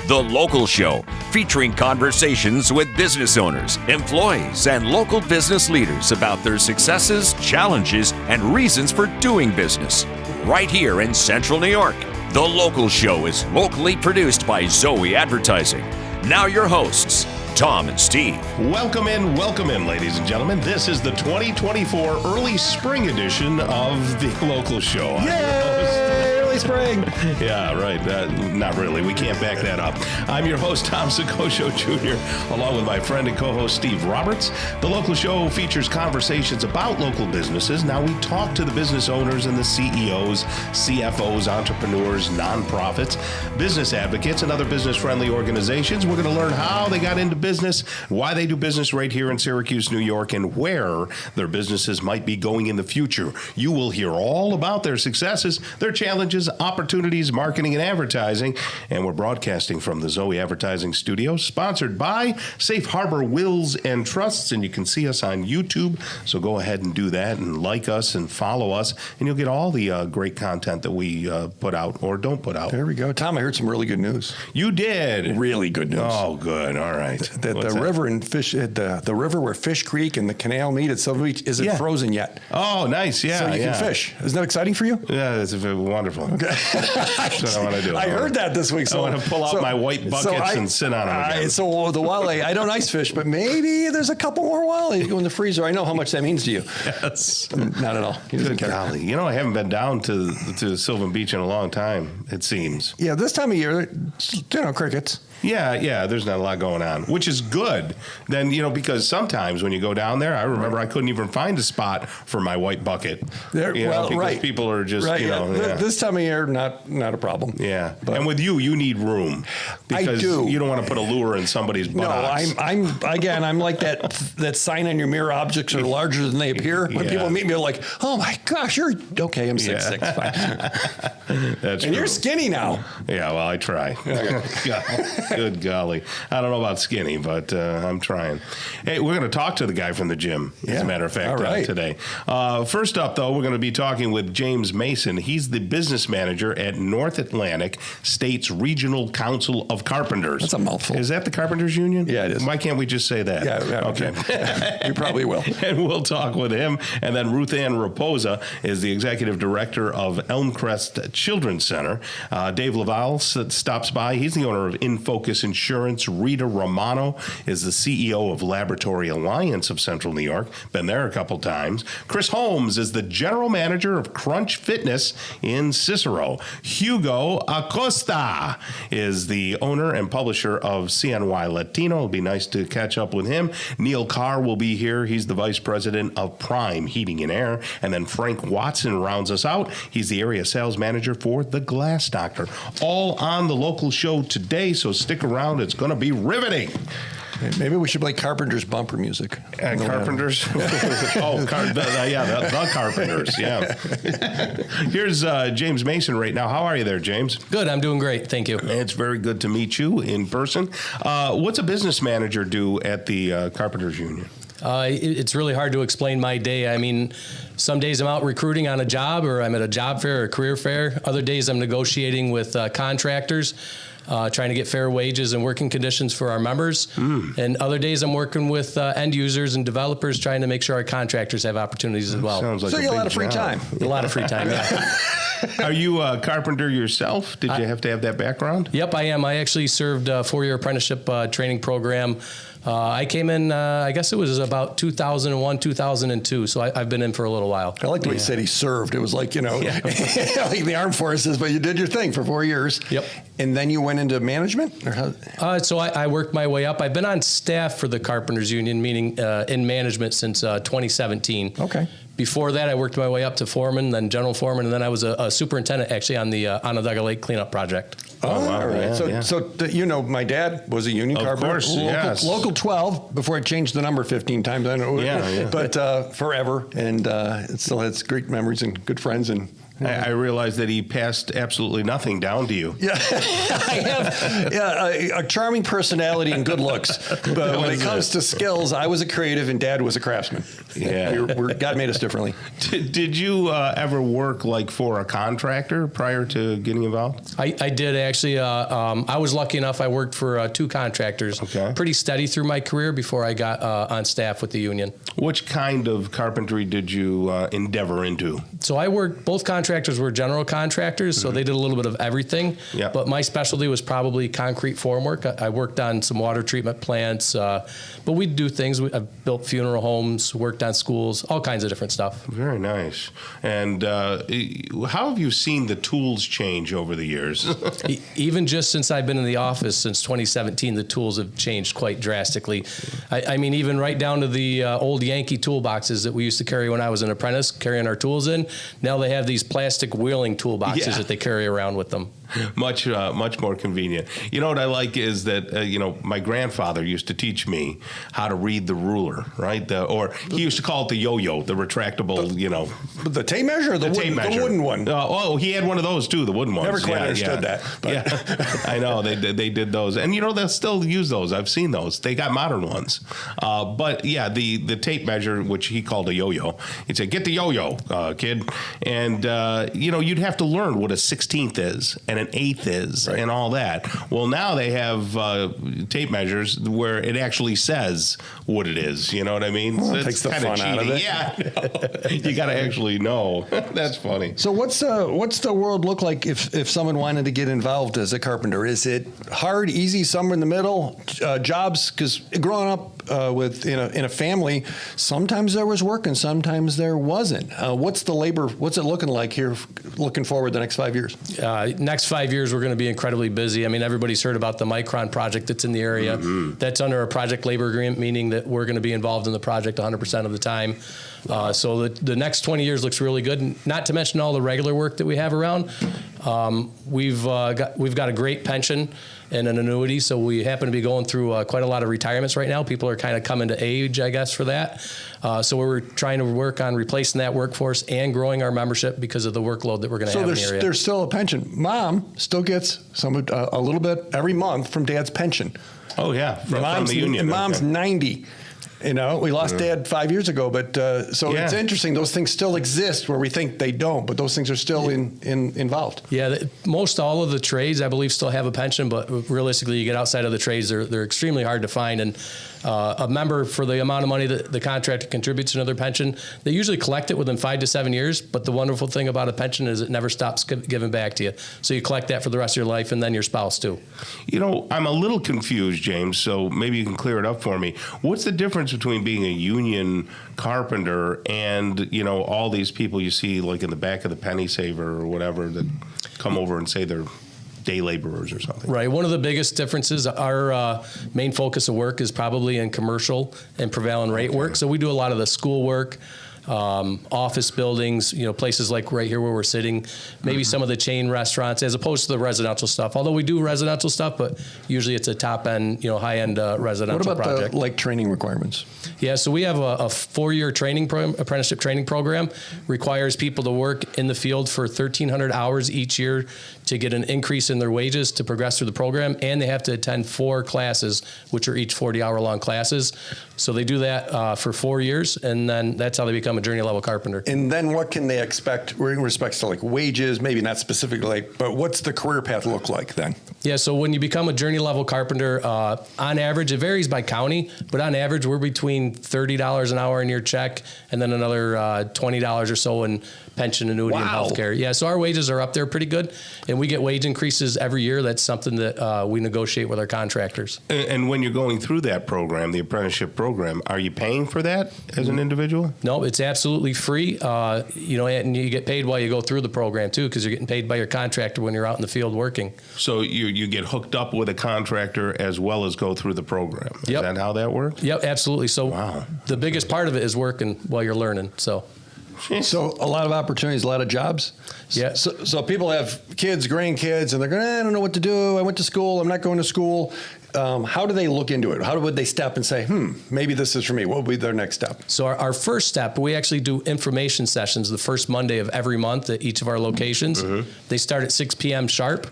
The Local Show, featuring conversations with business owners, employees, and local business leaders about their successes, challenges, and reasons for doing business. Right here in Central New York. The Local Show is locally produced by Zoey Advertising. Now your hosts, Tom and Steve. Welcome in, ladies and gentlemen. This is the 2024 early spring edition of the Local Show. Yay! Early spring. Yeah, right. Not really. We can't back that up. I'm your host, Tom Soccocio Jr., along with my friend and co-host, Steve Roberts. The Local Show features conversations about local businesses. Now, we talk to the business owners and the CEOs, CFOs, entrepreneurs, nonprofits, business advocates, and other business-friendly organizations. We're going to learn how they got into business, why they do business right here in Syracuse, New York, and where their businesses might be going in the future. You will hear all about their successes, their challenges, opportunities, marketing, and advertising. And we're broadcasting from the Zoey Advertising Studio, sponsored by Safe Harbor Wills and Trusts. And you can see us on YouTube. So go ahead and do that and like us and follow us. And you'll get all the great content that we put out or don't put out. There we go. Tom, I heard some really good news. You did? Really good news. Oh, good. All right. The river and fish, the river where Fish Creek and the canal meet at Silver Beach isn't frozen yet. Oh, nice. Yeah. So you can fish. Isn't that exciting for you? Yeah, it's wonderful. Okay. That's what I want to do. I heard that this week. So I want to pull out my white buckets and sit on them again. So the walleye, I don't ice fish, but maybe there's a couple more walleye go in the freezer. I know how much that means to you. Yes. Not at all. Good golly. You know, I haven't been down to Sylvan Beach in a long time, it seems. Yeah, this time of year, crickets. Yeah, there's not a lot going on, which is good. Then, because sometimes when you go down there, I remember I couldn't even find a spot for my white bucket. Because people are just, This time of year, not a problem. Yeah. But, and with you need room. Because you don't want to put a lure in somebody's buttocks. No, I'm like that sign on your mirror, objects are larger than they appear. When people meet me, they're like, oh my gosh, you're okay, I'm 6'6", fine. That's and true. You're skinny now. Yeah, well, I try. Good golly. I don't know about skinny, but I'm trying. Hey, we're going to talk to the guy from the gym, as a matter of fact, today. First up, though, we're going to be talking with James Mason. He's the business manager at North Atlantic States Regional Council of Carpenters. That's a mouthful. Is that the Carpenters Union? Yeah, it is. Why can't we just say that? Yeah. Okay. We probably will. And we'll talk with him. And then Ruth Ann Raposa is the executive director of Elmcrest Children's Center. Dave Laval stops by. He's the owner of InFocus Insurance. Rita Romano is the CEO of Laboratory Alliance of Central New York. Been there a couple times. Chris Holmes is the general manager of Crunch Fitness in Cicero. Hugo Acosta is the owner and publisher of CNY Latino. It'll be nice to catch up with him. Neil Carr will be here. He's the vice president of Prime Heating and Air. And then Frank Watson rounds us out. He's the area sales manager for The Glass Doctor. All on the Local Show today, so stick around. It's going to be riveting. Maybe we should play Carpenters bumper music. Carpenters? The Carpenters, yeah. Here's James Mason right now. How are you there, James? Good, I'm doing great, thank you. It's very good to meet you in person. What's a business manager do at the Carpenters Union? It's really hard to explain my day. I mean, some days I'm out recruiting on a job, or I'm at a job fair or a career fair. Other days I'm negotiating with contractors, trying to get fair wages and working conditions for our members. And other days I'm working with end users and developers, trying to make sure our contractors have opportunities as well. Sounds like so you got a lot of free time. A lot of free time, yeah. Are you a carpenter yourself? Did you have to have that background? Yep, I am. I actually served a 4-year apprenticeship training program. I came in, I guess it was about 2001, 2002, so I've been in for a little while. I like the way you said he served. It was like, like the armed forces, but you did your thing for 4 years. Yep. And then you went into management? Or how? So I worked my way up. I've been on staff for the Carpenters Union, meaning in management since 2017. Okay. Before that, I worked my way up to foreman, then general foreman, and then I was a superintendent actually on the Onondaga Lake cleanup project. Oh, wow. All right. So my dad was a union carpenter. Of course, yes. Local 12, before I changed the number 15 times. I know. Yeah. But forever, and it still has great memories and good friends. And I realized that he passed absolutely nothing down to you. Yeah, I have a charming personality and good looks. But when it comes to skills, I was a creative and Dad was a craftsman. Yeah. God made us differently. Did you ever work like for a contractor prior to getting involved? I did actually. I was lucky enough. I worked for 2 contractors. Okay. Pretty steady through my career before I got on staff with the union. Which kind of carpentry did you endeavor into? So I worked. Both contractors were general contractors, so they did a little bit of everything. Yeah. But my specialty was probably concrete formwork. I worked on some water treatment plants, but we'd do things. I've built funeral homes, worked on schools, all kinds of different stuff. Very nice. And how have you seen the tools change over the years? Even just since I've been in the office since 2017, the tools have changed quite drastically. I mean, even right down to the old Yankee toolboxes that we used to carry when I was an apprentice, carrying our tools in. Now they have these plastic wheeling toolboxes that they carry around with them. Much more convenient. You know what I like is that my grandfather used to teach me how to read the ruler, right? Or he used to call it the yo-yo, the retractable. The tape measure, or the wooden one. He had one of those too, the wooden ones. Never quite understood that. But. Yeah, I know they did those, and they'll still use those. I've seen those. They got modern ones, but yeah, the tape measure, which he called a yo-yo, he'd say, "Get the yo-yo, kid," and you'd have to learn what a 16th is and an 1/8 is, right, and all that. Well, now they have tape measures where it actually says what it is. You know what I mean? Well, so it takes the fun out of it. Yeah, you got to actually know. That's funny. So what's the world look like if someone wanted to get involved as a carpenter? Is it hard, easy, somewhere in the middle? Jobs? Because growing up in a family, sometimes there was work and sometimes there wasn't. What's the labor? What's it looking like here? Looking forward the next 5 years. Next 5 years, we're going to be incredibly busy. I mean, everybody's heard about the Micron project that's in the area. Mm-hmm. That's under a project labor agreement, meaning that we're going to be involved in the project 100% of the time. So the next 20 years looks really good. Not to mention all the regular work that we have around. We've got a great pension and an annuity, so we happen to be going through quite a lot of retirements right now. People are kind of coming to age, I guess, for that. So we're trying to work on replacing that workforce and growing our membership because of the workload that we're going to have in the area. So there's still a pension. Mom still gets a little bit every month from Dad's pension. Oh yeah, from the union. Mom's 90. We lost Dad 5 years ago, but it's interesting. Those things still exist where we think they don't, but those things are still involved. Yeah, most all of the trades, I believe, still have a pension, but realistically, you get outside of the trades, they're extremely hard to find. And a member, for the amount of money that the contractor contributes to another pension, they usually collect it within 5 to 7 years. But the wonderful thing about a pension is it never stops giving back to you. So you collect that for the rest of your life, and then your spouse too. I'm a little confused, James. So maybe you can clear it up for me. What's the difference between being a union carpenter and all these people you see like in the back of the penny saver or whatever that come over and say they're day laborers or something? Right. One of the biggest differences, our main focus of work is probably in commercial and prevailing rate work. So we do a lot of the school work, office buildings, places like right here where we're sitting, maybe some of the chain restaurants, as opposed to the residential stuff. Although we do residential stuff, but usually it's a top end, high end residential project. What about the training requirements? Yeah, so we have a 4-year apprenticeship training program. Requires people to work in the field for 1,300 hours each year to get an increase in their wages to progress through the program, and they have to attend 4 classes, which are each 40-hour-long classes. So they do that for 4 years, and then that's how they become a journey-level carpenter. And then what can they expect in respects to wages, maybe not specifically, but what's the career path look like then? Yeah, so when you become a journey-level carpenter, on average, it varies by county, but on average, we're between $30 an hour in your check and then another $20 or so in pension, annuity, and health care. Yeah, so our wages are up there pretty good, and we get wage increases every year. That's something that we negotiate with our contractors. And when you're going through that program, the apprenticeship program, are you paying for that as an individual? No, it's absolutely free. And you get paid while you go through the program too, because you're getting paid by your contractor when you're out in the field working. So you get hooked up with a contractor as well as go through the program. Is that how that works? Yep, absolutely. So the biggest part of it is working while you're learning. So a lot of opportunities, a lot of jobs. Yeah. So people have kids, grandkids, and they're going, I don't know what to do. I went to school. I'm not going to school. How do they look into it? How would they step and say, maybe this is for me? What would be their next step? So our first step, we actually do information sessions the first Monday of every month at each of our locations. Mm-hmm. They start at 6 p.m. sharp.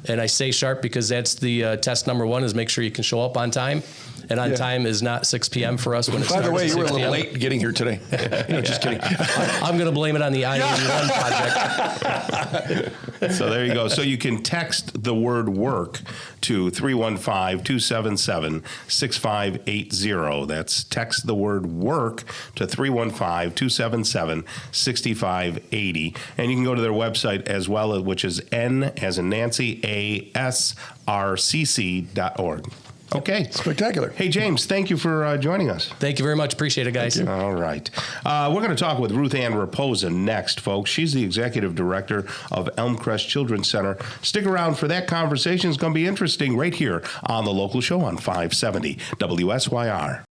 And I say sharp because that's the test number one, is make sure you can show up on time. and on time is not 6 p.m. for us when it By starts. the way, at you were a 6 little p.m. late getting here today. Just kidding. I'm going to blame it on the I-81 project. So there you go. So you can text the word work to 315-277-6580. That's text the word work to 315-277-6580. And you can go to their website as well, which is N as in Nancy, ASRCC.org. Okay. Spectacular. Hey, James, thank you for joining us. Thank you very much. Appreciate it, guys. All right. We're going to talk with Ruth Ann Raposa next, folks. She's the executive director of Elmcrest Children's Center. Stick around for that conversation. It's going to be interesting right here on the local show on 570 WSYR.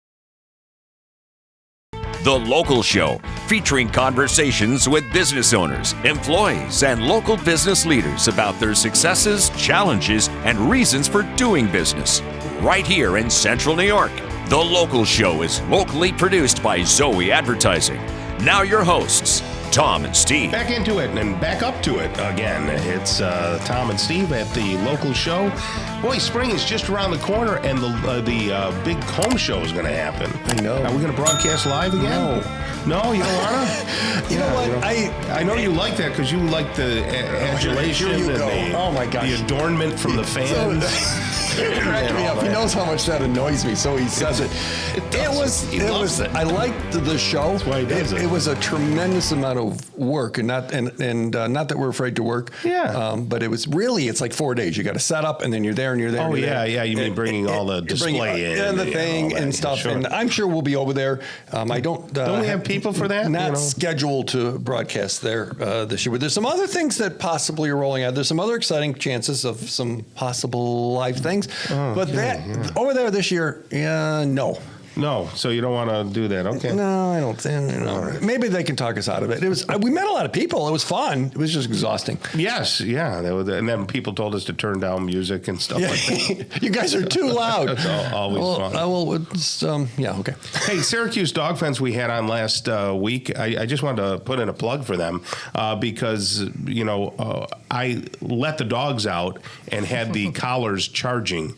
The Local Show, featuring conversations with business owners, employees, and local business leaders about their successes, challenges, and reasons for doing business. Right here in Central New York. The Local Show is locally produced by Zoey Advertising. Now your hosts, Tom and Steve. Back into it and back up to it again. It's Tom and Steve at the Local Show. Boy, spring is just around the corner, and the big home show is going to happen. I know. Are we going to broadcast live again? No, you don't want to? You know what? I know you like that because you like the adulation Here you and go. Oh, my gosh. the adornment from the fans. It cracked me up. He knows how much that annoys me, so he says it. He loves it. I liked the show. That's why he does it. It was a tremendous amount of work, and not that we're afraid to work. Yeah. But it's like 4 days. You got to set up, and then you're there, and you're there. Oh, and you're yeah, there. yeah. You mean bringing all the display in. And the thing all that. and stuff. Sure. And I'm sure we'll be over there. I don't. Don't we have people for that? Not scheduled to broadcast there this year. But there's some other things that possibly are rolling out. There's some other exciting chances of some possible live things. Over there this year, no. No, so you don't want to do that. Okay. No, I don't think. Right. Maybe they can talk us out of it. We met a lot of people. It was fun. It was just exhausting. Yes, yeah. And then people told us to turn down music and stuff like that. You guys are too loud. That's always fun. Okay. Hey, Syracuse Dog Fence we had on last week. I just wanted to put in a plug for them because, I let the dogs out and had the collars charging.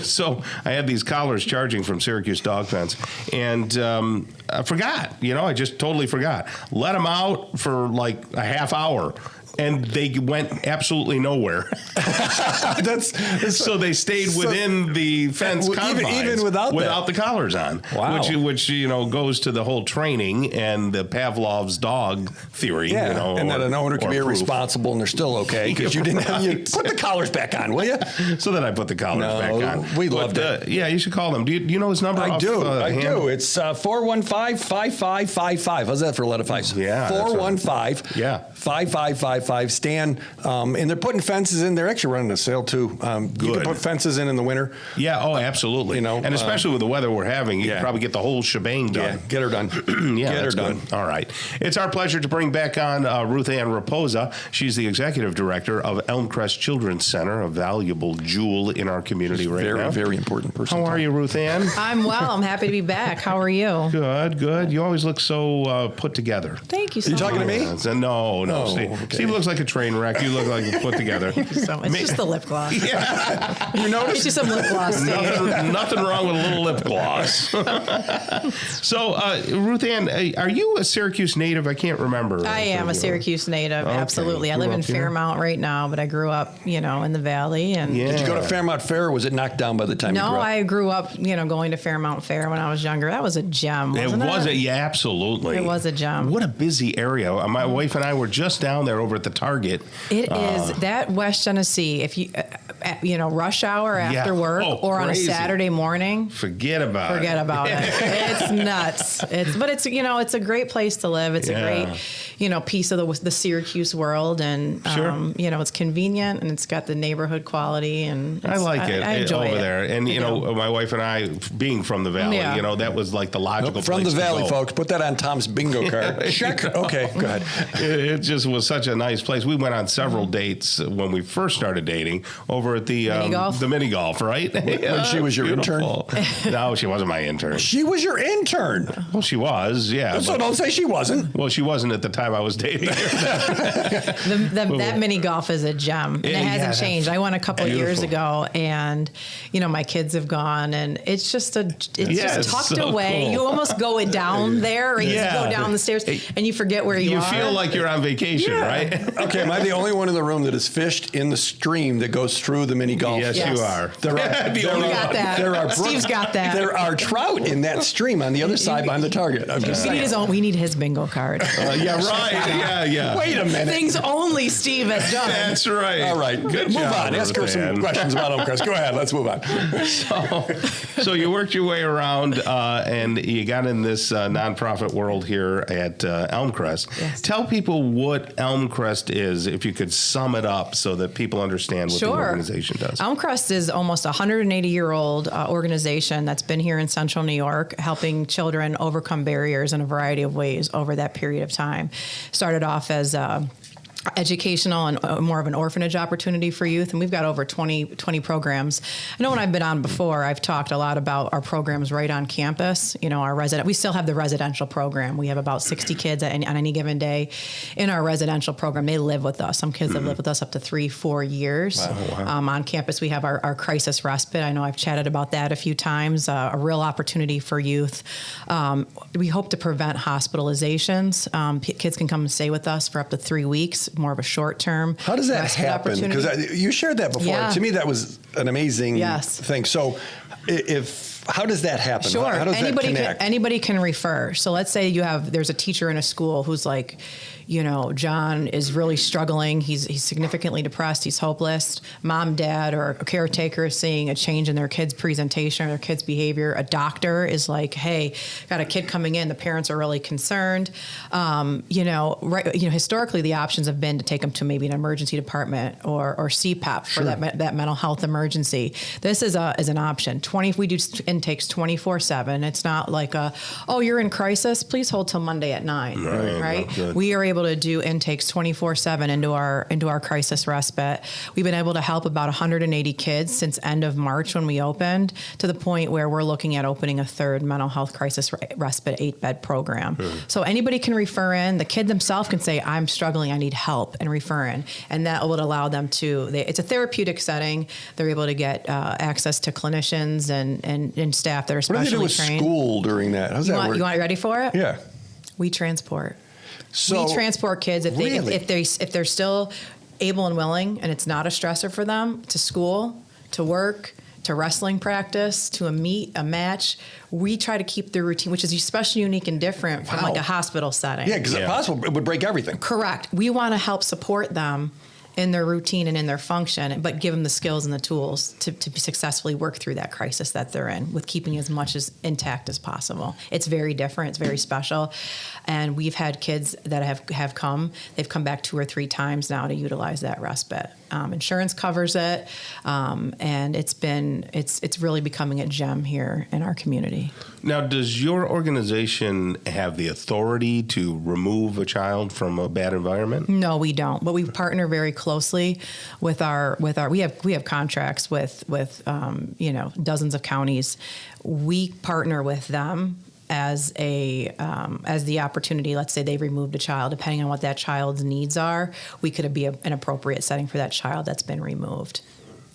So I had these collars charging from Syracuse Dog Fence, and I forgot. I just totally forgot. Let them out for like a half hour. And they went absolutely nowhere. So they stayed within the fence confines, even without the collars on. Wow. Which goes to the whole training and the Pavlov's dog theory. Yeah, and that an owner can be irresponsible and they're still okay because you didn't have put the collars back on, will you? So then I put the collars back on. We loved it. Yeah, you should call them. Do you know his number? I do. It's 415-5555. How's that for a lot of fives? Yeah. 415. Yeah. 5555. Stan, and they're putting fences in. They're actually running a sale too. You can put fences in the winter. Yeah. Oh, absolutely. And especially with the weather we're having, you can probably get the whole shebang done. Yeah, get her done. Get her done. Good. All right. It's our pleasure to bring back on Ruth Ann Raposa. She's the executive director of Elmcrest Children's Center, a valuable jewel in our community now. Very, very important person. How are you, Ruth Ann? I'm well. I'm happy to be back. How are you? Good. You always look so put together. Thank you so much. Are you talking to me? No. Steve. Okay. Steve looks like a train wreck. You look like put together. So it's just the lip gloss. Yeah. You notice? It's just some lip gloss, Steve. Nothing wrong with a little lip gloss. So, Ruth Ann, are you a Syracuse native? I can't remember. I am a Syracuse native. Okay. Absolutely. I live in Fairmount right now, but I grew up, in the Valley. And Did you go to Fairmount Fair, or was it knocked down by the time you grew up? No, I grew up, going to Fairmount Fair when I was younger. That was a gem, wasn't it? Yeah, absolutely. It was a gem. What a busy area. My wife and I were just down there over at the Target. It is that West Genesee. If you, rush hour after work or on a Saturday morning, forget about it. It's nuts. It's a great place to live. It's a great, piece of the Syracuse world, and it's convenient and it's got the neighborhood quality, and I like it. I enjoy over it. there. And my wife and I, being from the Valley, that was like the logical from place the Valley, to go. Folks. Put that on Tom's bingo card. Check. Okay, go ahead. It just was such a nice nice place. We went on several dates when we first started dating over at the mini golf, right? When she was your intern? No, she wasn't my intern. She was your intern. Well, she was, yeah. So don't say she wasn't. Well, she wasn't at the time I was dating her. That mini golf is a gem, and it hasn't changed. I went a couple years ago, and my kids have gone, and it's just just tucked away. Cool. You almost go down there, or you just go down the stairs, and you forget where you are. You feel like you're on vacation, right? Okay, am I the only one in the room that has fished in the stream that goes through the mini golf? Yes, you are. Steve's got that. There are trout in that stream on the other side behind the target. I'm just saying. We need his bingo card. Yeah, right. Yeah. Wait a minute. Things only Steve has done. That's right. All right. Good move job, on. Ask her some questions about Elmcrest. Go ahead. Let's move on. So you worked your way around and you got in this nonprofit world here at Elmcrest. Yes. Tell people what Elmcrest is, if you could sum it up so that people understand what the organization does. Elmcrest is almost a 180-year-old organization that's been here in Central New York, helping children overcome barriers in a variety of ways over that period of time. Started off as educational and more of an orphanage opportunity for youth. And we've got over 20 programs. I know when I've been on before, I've talked a lot about our programs right on campus. We still have the residential program. We have about 60 kids on any given day in our residential program. They live with us. Some kids have lived with us up to 3-4 years. Wow. On campus, we have our crisis respite. I know I've chatted about that a few times, a real opportunity for youth. We hope to prevent hospitalizations. Kids can come and stay with us for up to 3 weeks. More of a short term. How does that happen? Because you shared that before. Yeah. To me, that was an amazing thing. So, how does that happen? Sure. How does that connect? Anybody can refer. So let's say there's a teacher in a school who's like, John is really struggling. He's significantly depressed. He's hopeless. Mom, dad, or a caretaker is seeing a change in their kid's presentation or their kid's behavior. A doctor is like, hey, got a kid coming in. The parents are really concerned. Historically, the options have been to take them to maybe an emergency department or CPAP for that mental health emergency. This is an option. We do intakes 24/7. It's not like you're in crisis. Please hold till Monday at 9. Right? We are able to do intakes 24/7 into our crisis respite. We've been able to help about 180 kids since end of March when we opened, to the point where we're looking at opening a third mental health crisis respite 8-bed program. So anybody can refer in. The kid themselves can say, I'm struggling, I need help, and refer in. And that would allow them it's a therapeutic setting. They're able to get access to clinicians and staff that are specially trained. What do they do with school during that? How's that work? You want ready for it? Yeah. We transport. So, we transport kids if they're still able and willing, and it's not a stressor for them, to school, to work, to wrestling practice, to a meet, a match. We try to keep their routine, which is especially unique and different from like a hospital setting. Yeah, because if possible, it would break everything. Correct. We want to help support them in their routine and in their function, but give them the skills and the tools to successfully work through that crisis that they're in, with keeping as much as intact as possible. It's very different. It's very special. And we've had kids that have come. They've come back 2 or 3 times now to utilize that respite. Insurance covers it, and it's really becoming a gem here in our community. Now, does your organization have the authority to remove a child from a bad environment? No, we don't. But we partner very closely with our. We have contracts with dozens of counties. We partner with them as the opportunity. Let's say they removed a child, depending on what that child's needs are, we could be an appropriate setting for that child that's been removed.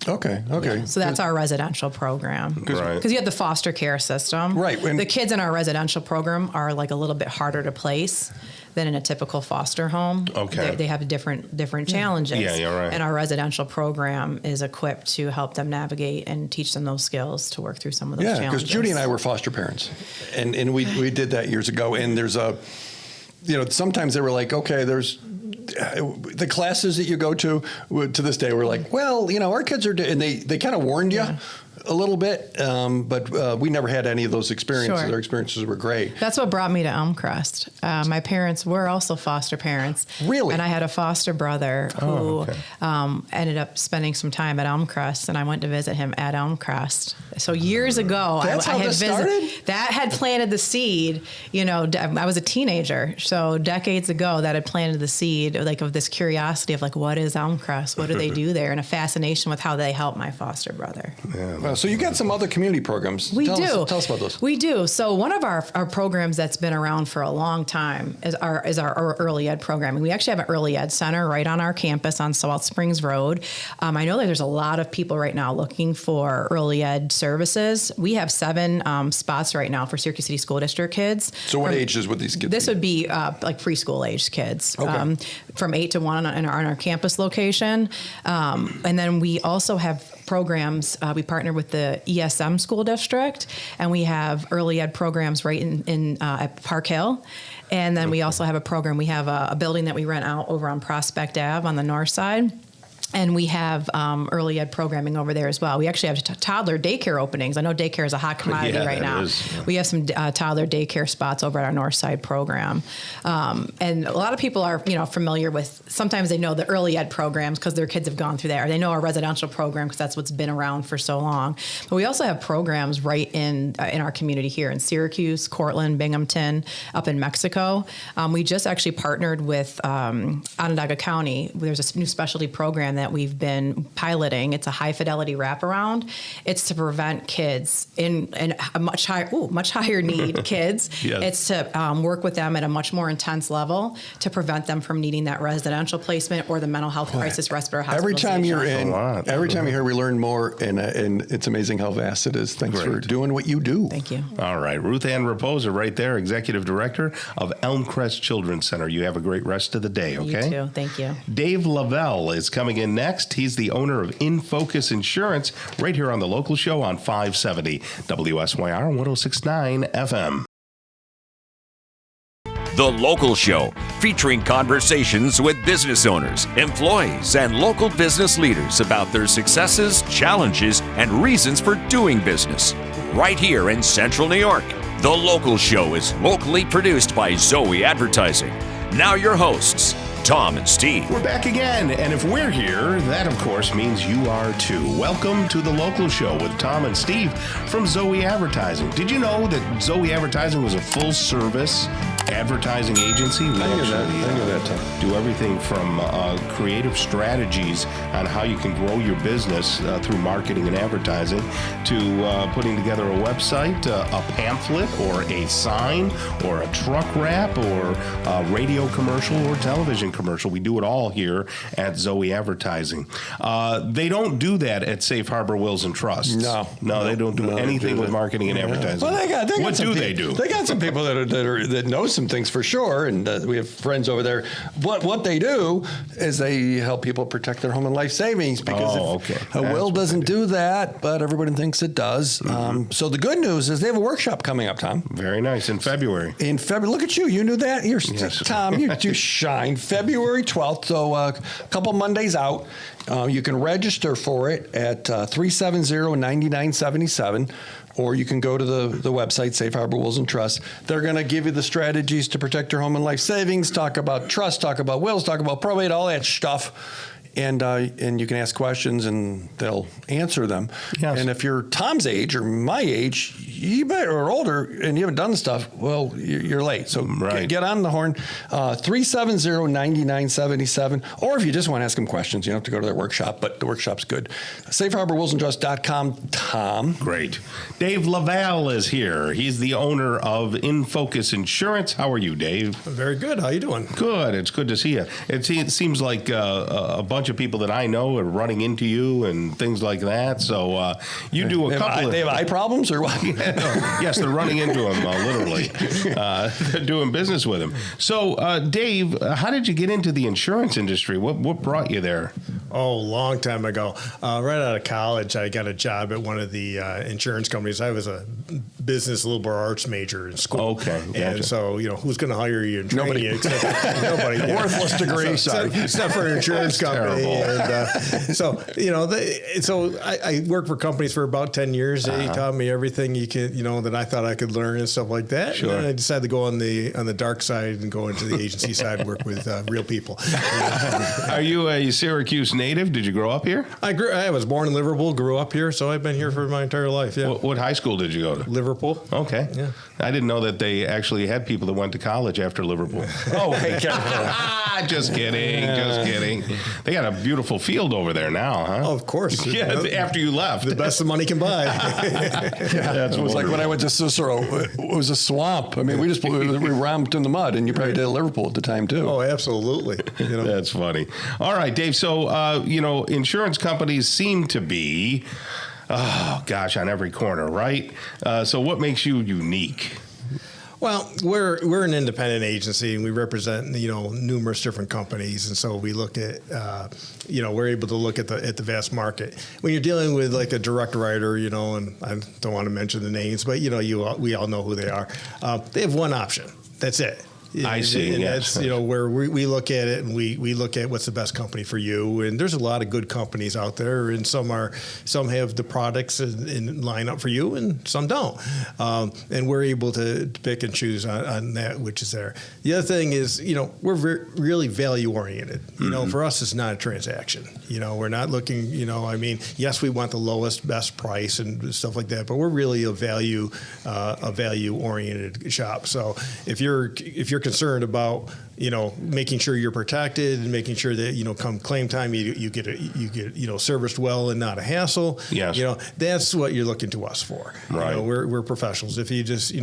Okay. Yeah. So that's our residential program. Because you have the foster care system. Right. The kids in our residential program are like a little bit harder to place than in a typical foster home. Okay. They have different challenges. Yeah, you're right. And our residential program is equipped to help them navigate and teach them those skills to work through some of those challenges. Yeah, because Judy and I were foster parents. And we did that years ago. And there's sometimes they were like, okay, there's the classes that you go to this day, we're like, well, our kids are, and they kind of warned you. a little bit, but we never had any of those experiences. Sure. Our experiences were great. That's what brought me to Elmcrest. My parents were also foster parents. Really? And I had a foster brother who ended up spending some time at Elmcrest, and I went to visit him at Elmcrest. So years ago, That's how this started? That had planted the seed. I was a teenager, so decades ago, that had planted the seed of this curiosity of what is Elmcrest? What do they do there? And a fascination with how they help my foster brother. Yeah. So you got some other community programs. We Tell do. Tell us about those. We do. So one of our programs that's been around for a long time is our early ed programming. We actually have an early ed center right on our campus on South Springs Road. I know that there's a lot of people right now looking for early ed services. We have 7 spots right now for Syracuse City School District kids. So what ages would these kids This be? would be preschool aged kids, Okay. from 8 to 1 on our campus location. And then we also have programs. We partner with the ESM school district, and we have early ed programs right in at Park Hill. And then we also have a program. We have a building that we rent out over on Prospect Ave on the north side. And we have early ed programming over there as well. We actually have toddler daycare openings. I know daycare is a hot commodity right now. We have some toddler daycare spots over at our North Side program. And a lot of people are, familiar with, sometimes they know the early ed programs because their kids have gone through that, or they know our residential program because that's what's been around for so long. But we also have programs right in our community here in Syracuse, Cortland, Binghamton, up in Mexico. We just actually partnered with Onondaga County. There's a new specialty program that we've been piloting. It's a high fidelity wraparound. It's to prevent kids in a much higher need kids. Yes. It's to work with them at a much more intense level to prevent them from needing that residential placement or the mental health crisis respiratory hospitalization. Every time you're here, we learn more, and it's amazing how vast it is. Thanks for doing what you do. Thank you. All right. Ruth Ann Raposa right there, Executive Director of Elmcrest Children's Center. You have a great rest of the day, okay? You too. Thank you. Dave Lavelle is coming in next. He's the owner of InFocus Insurance right here on the local show on 570 WSYR 106.9 FM. The Local Show, featuring conversations with business owners, employees, and local business leaders about their successes, challenges, and reasons for doing business. Right here in Central New York. The Local Show is locally produced by Zoey Advertising. Now your hosts, Tom and Steve. We're back again, and if we're here, that of course means you are too. Welcome to the Local Show with Tom and Steve from Zoey Advertising. Did you know that Zoey Advertising was a full-service advertising agency? We I knew that, Tom. do everything from creative strategies on how you can grow your business through marketing and advertising to putting together a website, a pamphlet, or a sign, or a truck wrap, or a radio commercial, or television commercial. We do it all here at Zoey Advertising. They don't do that at Safe Harbor Wills and Trusts. No, they don't do anything with marketing and advertising. Well, they got what some do people, they do? They got some people that know some things for sure, and we have friends over there. What they do is they help people protect their home and life savings, because a will doesn't do that, but everybody thinks it does. Mm-hmm. So the good news is they have a workshop coming up, Tom. Very nice. In February. Look at you. You knew that? Tom, you shine. February 12th, so a couple Mondays out. You can register for it at 370-9977, or you can go to the website, Safe Harbor Wills and Trusts. They're going to give you the strategies to protect your home and life savings, talk about trust, talk about wills, talk about probate, all that stuff. And you can ask questions, and they'll answer them. Yes. And if you're Tom's age or my age, or older, and you haven't done the stuff, well, you're late. So get on the horn, 370-9977. Or if you just want to ask them questions, you don't have to go to their workshop, but the workshop's good. SafeHarborWillsandTrust.com, Tom. Great. Dave Lavelle is here. He's the owner of InFocus Insurance. How are you, Dave? Very good. How you doing? Good. It's good to see you. It seems like a bunch of people that I know are running into you and things like that. So you do a couple of... They have eye problems or what? Yes, they're running into him, literally. They're doing business with him. So, Dave, how did you get into the insurance industry? What brought you there? Oh, long time ago. Right out of college, I got a job at one of the insurance companies. I was a business liberal arts major in school. Okay, gotcha. And so, who's going to hire you and train Nobody. you? Nobody. Yeah. Worthless degree. Except for an insurance company. And so, I worked for companies for about 10 years. They taught me everything that I thought I could learn and stuff like that. Sure. And then I decided to go on the dark side and go into the agency side, work with real people. Are you a Syracuse native? Did you grow up here? I was born in Liverpool, grew up here, so I've been here for my entire life. Yeah. What high school did you go to? Liverpool. Okay. Yeah. I didn't know that they actually had people that went to college after Liverpool. Oh, hey, careful. Just kidding. Just kidding. They got a beautiful field over there now, huh? Oh, of course. Yeah, after you left. The best the money can buy. It was like when I went to Cicero, it was a swamp. I mean, we romped in the mud, and you probably did at Liverpool at the time, too. Oh, absolutely. That's funny. All right, Dave. So, insurance companies seem to be, on every corner, right? So what makes you unique? Well, we're an independent agency, and we represent numerous different companies, and so we look at we're able to look at the vast market. When you're dealing with like a direct writer, and I don't want to mention the names, but we all know who they are. They have one option. That's it. I see. And yes. that's where we look at it, and we look at what's the best company for you. And there's a lot of good companies out there, and some have the products in line up for you, and some don't. And we're able to pick and choose on that which is there. The other thing is, we're really value oriented. For us, it's not a transaction. We're not looking. Yes, we want the lowest, best price and stuff like that, but we're really a value oriented shop. So if you're concerned about making sure you're protected and making sure that come claim time you get serviced well and not a hassle. Yes. That's what you're looking to us for. Right. We're professionals. If you just we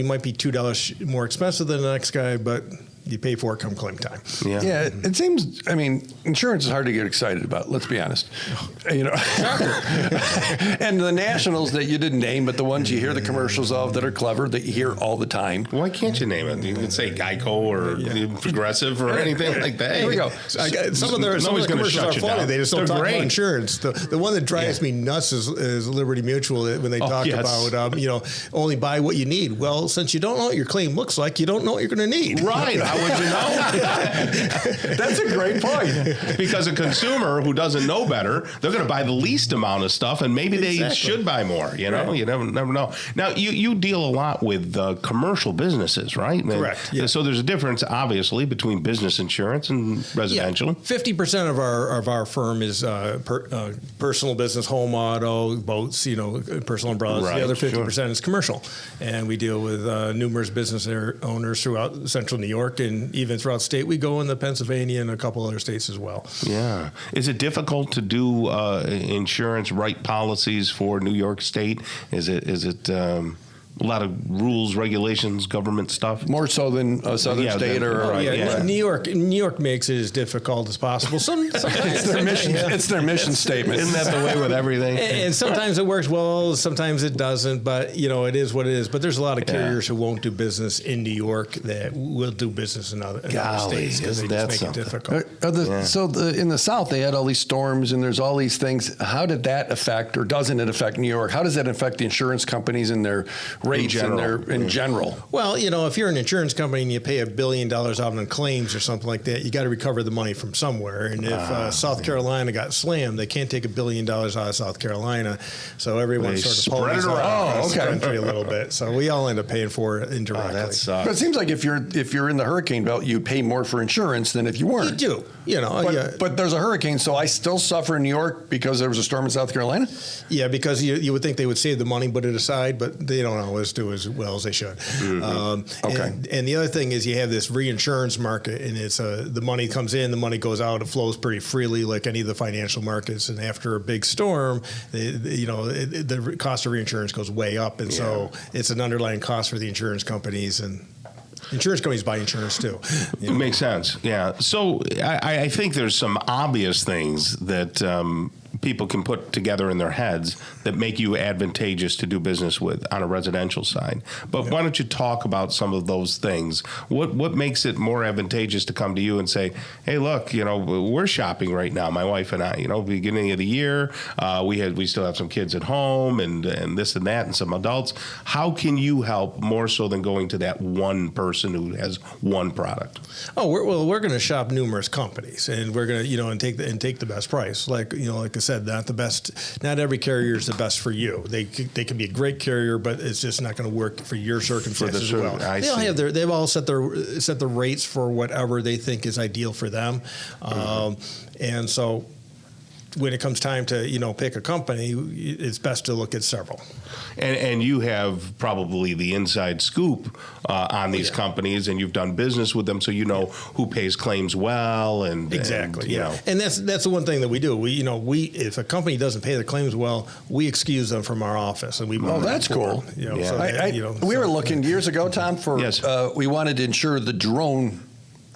might be $2 more expensive than the next guy, but you pay for it come claim time. Yeah, it seems, insurance is hard to get excited about, let's be honest. And the nationals that you didn't name, but the ones you hear the commercials of that are clever, that you hear all the time. Why can't you name it? You can say Geico or Progressive or anything like that. Here we go. Some of the commercials are funny. They just don't talk about insurance. The one that drives me nuts is Liberty Mutual when they talk about, only buy what you need. Well, since you don't know what your claim looks like, you don't know what you're going to need. Right. How would you know? That's a great point. Because a consumer who doesn't know better, they're going to buy the least amount of stuff, and maybe they should buy more. You never know. Now, you deal a lot with commercial businesses, right? Correct. Yeah. So there's a difference, obviously, between business insurance and residential. 50% of our firm is personal business, home auto, boats, personal umbrellas. Right, the other 50% is commercial, and we deal with numerous business owners throughout Central New York. And even throughout state, we go into Pennsylvania and a couple other states as well. Yeah. Is it difficult to do insurance right policies for New York State? Is it a lot of rules, regulations, government stuff? More so than a southern state New York makes it as difficult as possible. Sometimes it's their mission statement. Isn't that the way with everything? And sometimes it works well, sometimes it doesn't, but it is what it is. But there's a lot of carriers who won't do business in New York that will do business in other states because they just make it difficult. So in the South, they had all these storms and there's all these things. How did that affect, or doesn't it affect New York? How does that affect the insurance companies and their rates in general? Well, if you're an insurance company and you pay $1 billion out on claims or something like that, you got to recover the money from somewhere. And if South Carolina got slammed, they can't take $1 billion out of South Carolina. So everyone sort of spread it around the country a little bit. So we all end up paying for it indirectly. That sucks. But it seems like if you're in the hurricane belt, you pay more for insurance than if you weren't. You do. But there's a hurricane, so I still suffer in New York because there was a storm in South Carolina? Yeah, because you would think they would save the money, put it aside, but they don't always do as well as they should. Mm-hmm. And the other thing is you have this reinsurance market, and it's the money comes in, the money goes out, it flows pretty freely like any of the financial markets. And after a big storm, the cost of reinsurance goes way up, and so it's an underlying cost for the insurance companies, and insurance companies buy insurance too. It makes sense. Yeah. So I think there's some obvious things that people can put together in their heads that make you advantageous to do business with on a residential side. But why don't you talk about some of those things? What makes it more advantageous to come to you and say, hey, look, we're shopping right now, my wife and I, beginning of the year, we still have some kids at home and this and that and some adults. How can you help more so than going to that one person who has one product? Oh, we're going to shop numerous companies, and we're going to, and take the best price. Like I said, not the best. Not every carrier is the best for you. They can be a great carrier, but it's just not going to work for your circumstances as well. They've all set the rates for whatever they think is ideal for them, and so when it comes time to pick a company, it's best to look at several. And you have probably the inside scoop on these companies, and you've done business with them, so you know who pays claims well, and exactly, and that's the one thing that we do. We if a company doesn't pay their claims well, we excuse them from our office, and we. Oh, that's cool. We were looking years ago, Tom, for we wanted to insure the drone.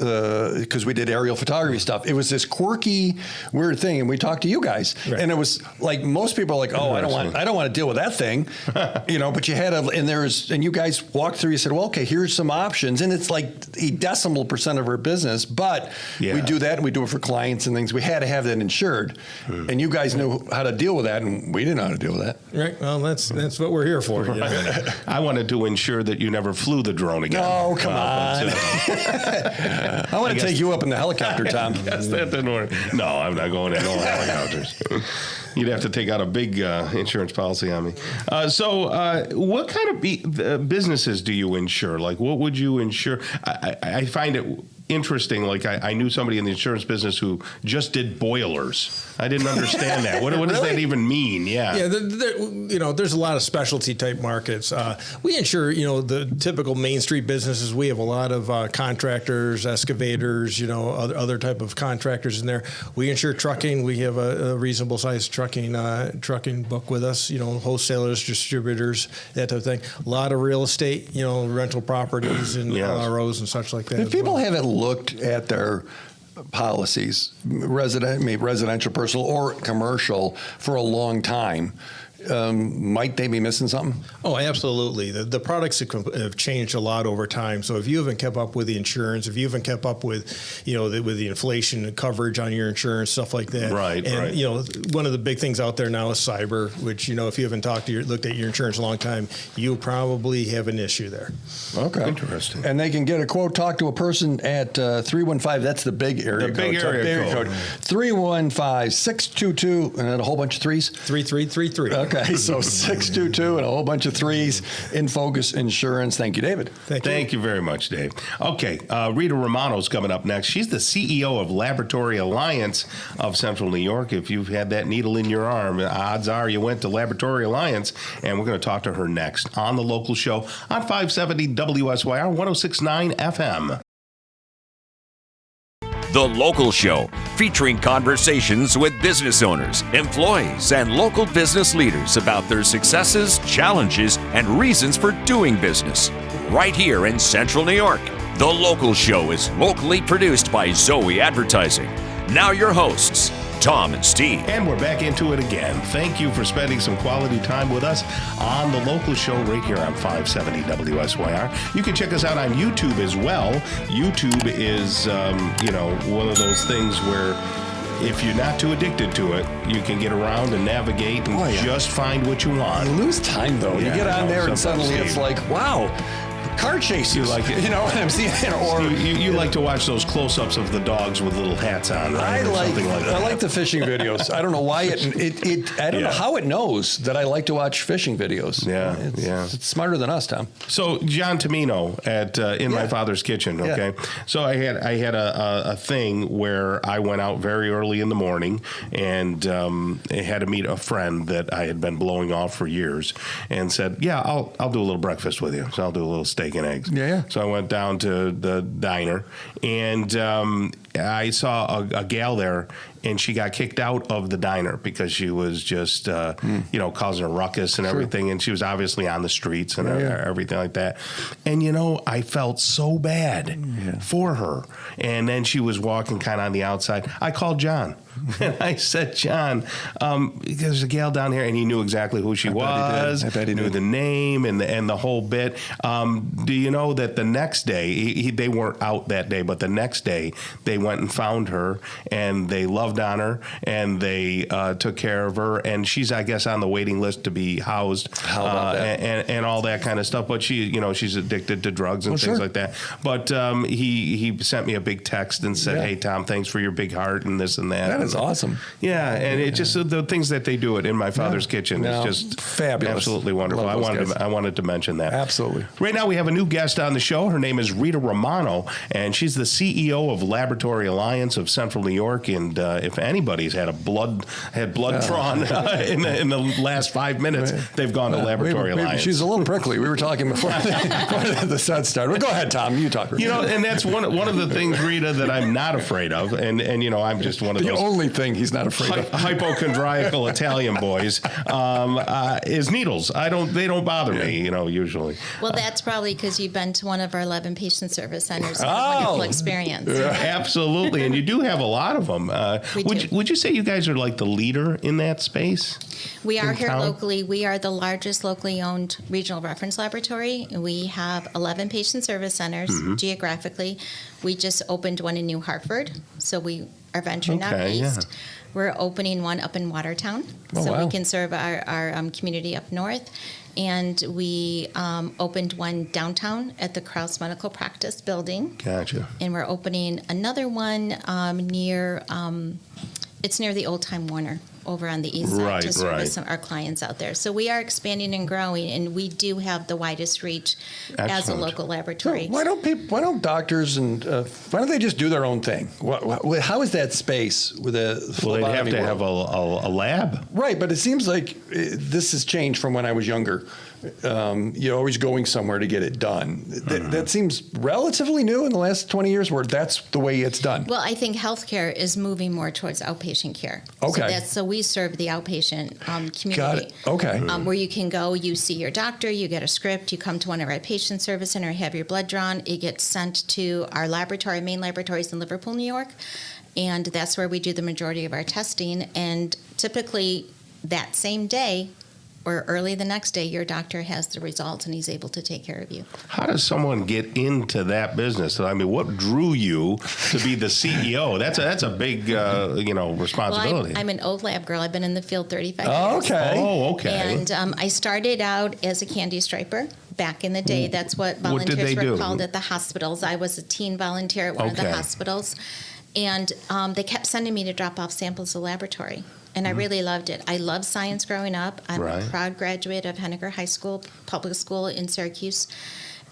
Because we did aerial photography stuff. It was this quirky, weird thing, and we talked to you guys, and it was like most people are like, "Oh, I don't want to deal with that thing," But you had and you guys walked through. You said, "Well, okay, here's some options," and it's like a decimal % of our business, but we do that, and we do it for clients and things. We had to have that insured, and you guys knew how to deal with that, and we didn't know how to deal with that. Right. Well, that's what we're here for. I wanted to ensure that you never flew the drone again. Oh, come on. I want to take you up in the helicopter, Tom. Yes, that didn't work. No, I'm not going to no helicopters. You'd have to take out a big insurance policy on me. So what kind of businesses do you insure? Like, what would you insure? I find it interesting. Like, I knew somebody in the insurance business who just did boilers. I didn't understand that. What does that even mean? Yeah. There's a lot of specialty type markets. We insure, the typical Main Street businesses. We have a lot of contractors, excavators, other type of contractors in there. We insure trucking. We have a reasonable sized trucking book with us. Wholesalers, distributors, that type of thing. A lot of real estate, rental properties and ROs and such like that. If people haven't looked at their policies, residential, personal, or commercial for a long time, might they be missing something? Oh, absolutely. The products have changed a lot over time. So if you haven't kept up with the insurance, if you haven't kept up with, with the inflation and coverage on your insurance, stuff like that. Right. And, one of the big things out there now is cyber, which, if you haven't looked at your insurance a long time, you probably have an issue there. Okay. Interesting. And they can get a quote, talk to a person at 315, that's the big area code. Big area code. 315-622, and then a whole bunch of threes? 3333. Okay, so 622 and a whole bunch of threes. InFocus Insurance. Thank you, David. Thank you very much, Dave. Okay, Rita Romano's coming up next. She's the CEO of Laboratory Alliance of Central New York. If you've had that needle in your arm, odds are you went to Laboratory Alliance, and we're going to talk to her next on The Local Show on 570 WSYR 106.9 FM. The Local Show, featuring conversations with business owners, employees, and local business leaders about their successes, challenges, and reasons for doing business. Right here in Central New York. The Local Show is locally produced by Zoey Advertising. Now your hosts, Tom and Steve. And we're back into it again. Thank you for spending some quality time with us on The Local Show right here on 570 WSYR. You can check us out on YouTube as well. YouTube is, one of those things where if you're not too addicted to it, you can get around and navigate and just find what you want. You lose time, though. You get on there and suddenly it's like, wow. Car chases. You like it. I'm seeing it. Or you like to watch those close-ups of the dogs with little hats on, right? Something like that. I like the fishing videos. I don't know why I don't know how it knows that I like to watch fishing videos. It's smarter than us, Tom. So John Tomino at In My Father's Kitchen. Okay. Yeah. So I had a thing where I went out very early in the morning and had to meet a friend that I had been blowing off for years, and said, I'll do a little breakfast with you. So I'll do a little steak and eggs. Yeah. So I went down to the diner, and I saw a gal there, and she got kicked out of the diner because she was just, causing a ruckus and everything. And she was obviously on the streets and everything like that. And, I felt so bad for her. And then she was walking kind of on the outside. I called John. And I said, John, there's a gal down here, and he knew exactly who she was. I bet he knew did. the name and the whole bit. Do you know that the next day, they weren't out that day, but the next day they went and found her, and they loved on her, and they took care of her, and she's, I guess, on the waiting list to be housed. How about that? And all that kind of stuff. But she's addicted to drugs and things like that. But he sent me a big text and said, "Hey, Tom, thanks for your big heart and this and that." That is awesome. Yeah, and it just the things that they do it in my father's kitchen is just fabulous. absolutely wonderful. Love those guys. I wanted to mention that. Absolutely. Right now we have a new guest on the show. Her name is Rita Romano, and she's the CEO of Laboratory Alliance of Central New York. And if anybody's had blood drawn in the last 5 minutes, they've gone to Laboratory Alliance. She's a little prickly. We were talking before the sun started. But go ahead, Tom. You talk. And that's one of the things, Rita, that I'm not afraid of. And I'm just one of those. The only thing he's not afraid of. Hypochondriacal Italian boys is needles. They don't bother me, usually. Well, that's probably because you've been to one of our 11 patient service centers and a wonderful experience. Absolutely, and you do have a lot of them. Would you say you guys are like the leader in that space? We are here town? locally. We are the largest locally owned regional reference laboratory. We have 11 patient service centers geographically. We just opened one in New Hartford, so we are venturing out east. Yeah. We're opening one up in Watertown, so we can serve our community up north. And we opened one downtown at the Krause Medical Practice building. Gotcha. And we're opening another one near the Old Time Warner over on the east side to service our clients out there. So we are expanding and growing, and we do have the widest reach as a local laboratory. So why don't doctors and why don't they just do their own thing? How is that space with a? Well, they'd have to have a lab, right? But it seems like this has changed from when I was younger. You're always going somewhere to get it done. That seems relatively new in the last 20 years, where that's the way it's done. Well, I think healthcare is moving more towards outpatient care. Okay. So we serve the outpatient community. Got it. Okay. Where you can go, you see your doctor, you get a script, you come to one of our patient service center, have your blood drawn, it gets sent to our main laboratories in Liverpool, New York, and that's where we do the majority of our testing. And typically that same day, or early the next day, your doctor has the results and he's able to take care of you. How does someone get into that business? I mean, what drew you to be the CEO? That's a big, responsibility. Well, I'm an old lab girl. I've been in the field 35 years. Okay. Oh, okay. And I started out as a candy striper. Back in the day, that's what volunteers did they were do? called at the hospitals. I was a teen volunteer at one of the hospitals. And they kept sending me to drop off samples of laboratory. And I really loved it. I loved science growing up. I'm a proud graduate of Henniker High School, public school in Syracuse,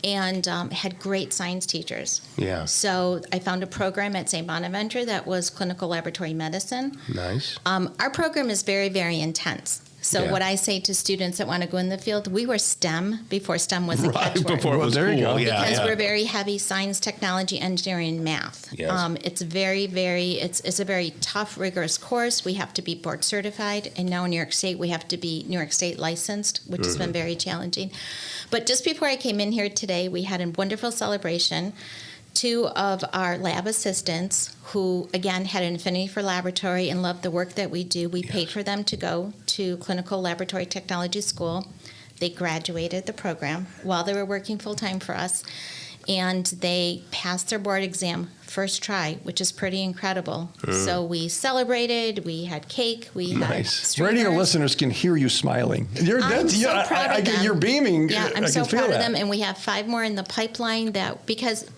and had great science teachers. Yeah. So I found a program at St. Bonaventure that was clinical laboratory medicine. Nice. Our program is very, very intense. So what I say to students that want to go in the field, we were STEM before STEM was a catchword. Before it was there you cool. go. Yeah, Because we're very heavy science, technology, engineering, and math. Yes. It's it's a very tough, rigorous course. We have to be board certified, and now in New York State, we have to be New York State licensed, which has been very challenging. But just before I came in here today, we had a wonderful celebration. 2 of our lab assistants who, again, had an affinity for laboratory and loved the work that we do. We paid for them to go to Clinical Laboratory Technology School. They graduated the program while they were working full-time for us, and they passed their board exam first try, which is pretty incredible. So we celebrated, we had cake, we had streamers. Radio listeners can hear you smiling. I'm so proud of them. You're beaming. Yeah, I'm I so can feel proud of that. them, and we have 5 more in the pipeline because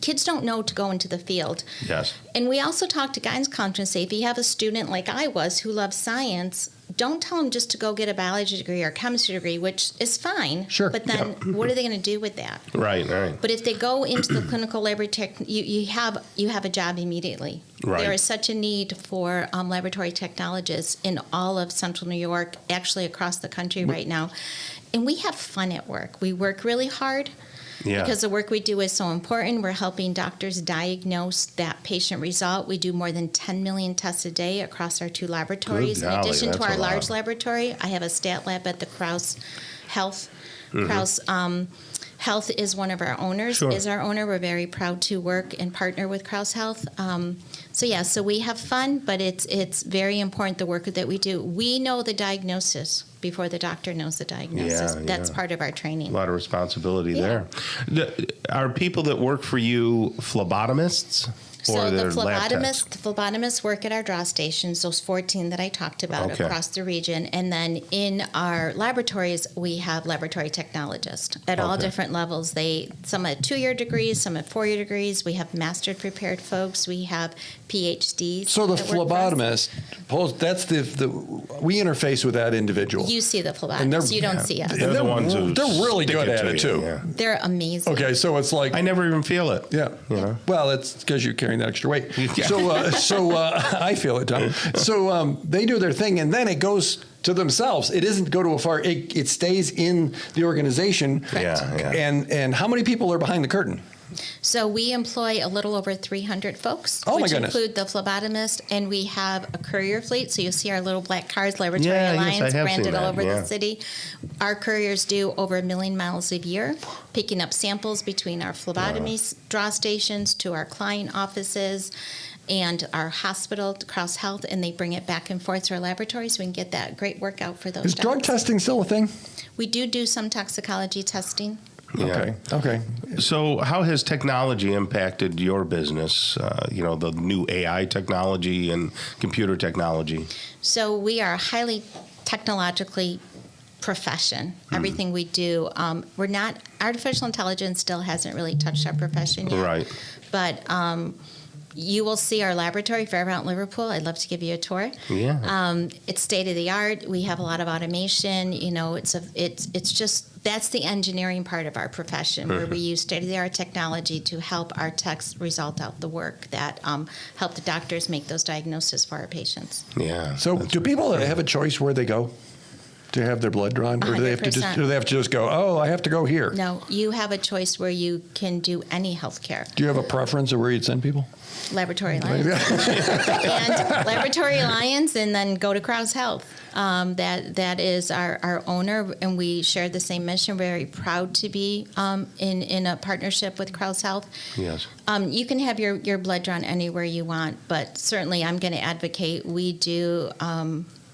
kids don't know to go into the field. Yes. And we also talk to guidance counselors and say, if you have a student like I was who loves science, don't tell them just to go get a biology degree or a chemistry degree, which is fine. Sure. But then what are they going to do with that? Right. But if they go into the clinical laboratory, you have a job immediately. Right. There is such a need for laboratory technologists in all of Central New York, actually across the country right now. And we have fun at work. We work really hard. Yeah. Because the work we do is so important. We're helping doctors diagnose that patient result. We do more than 10 million tests a day across our 2 laboratories. Good In golly, addition to that's our a lot. large laboratory, I have a stat lab at the Krause Health is one of our owners, Sure. is our owner. We're very proud to work and partner with Crouse Health. So we have fun, but it's very important, the work that we do. We know the diagnosis before the doctor knows the diagnosis. Yeah, That's yeah. part of our training. A lot of responsibility Yeah. there. Are people that work for you phlebotomists? So Or the they're lab techs? phlebotomists work at our draw stations, those 14 that I talked about Okay. across the region. And then in our laboratories, we have laboratory technologists at all Okay. different levels. Some have 2-year degrees, some have 4-year degrees. We have master prepared folks. We have PhDs. So the that work for us. phlebotomist, that's we interface with that individual. You see the And they're- phlebotomist. You don't see us. They're the ones who they're really stick good at to it, you, too. yeah. They're amazing. Okay, so it's like I never even feel it. yeah. You know? Well, it's because you're carrying that extra weight. Yeah. So I feel it, Tom. So they do their thing, and then it goes to themselves. It doesn't go to a far. It stays in the organization. Yeah, yeah. And how many people are behind the curtain? So we employ a little over 300 folks, Oh, my which goodness. include the phlebotomist, and we have a courier fleet. So you'll see our little black cars, Laboratory Yeah, yes, I Alliance, have branded seen all that, over yeah. the city. Our couriers do over 1 million miles a year, picking up samples between our phlebotomy draw stations to our client offices and our hospital, Crouse Health, and they bring it back and forth to our laboratories so we can get that great work out for those Is drug docs. testing still a thing? We do some toxicology testing. Yeah. Okay. So how has technology impacted your business? The new AI technology and computer technology. So we are a highly technologically profession. Everything we do, we're not, artificial intelligence still hasn't really touched our profession yet. Right. But you will see our laboratory if you're ever out in Liverpool. I'd love to give you a tour. Yeah. It's state of the art. We have a lot of automation. It's just, that's the engineering part of our profession, where we use state of the art technology to help our techs result out the work that help the doctors make those diagnoses for our patients. Yeah. So do people have a choice where they go to have their blood drawn, or do they have to 100%. just go? Oh, I have to go here. No, you have a choice where you can do any health care. Do you have a preference of where you'd send people? Laboratory Alliance. And Laboratory Alliance, and then go to Crouse Health. That is our owner, and we share the same mission. We're very proud to be in a partnership with Crouse Health. Yes. You can have your blood drawn anywhere you want, but certainly I'm going to advocate we do.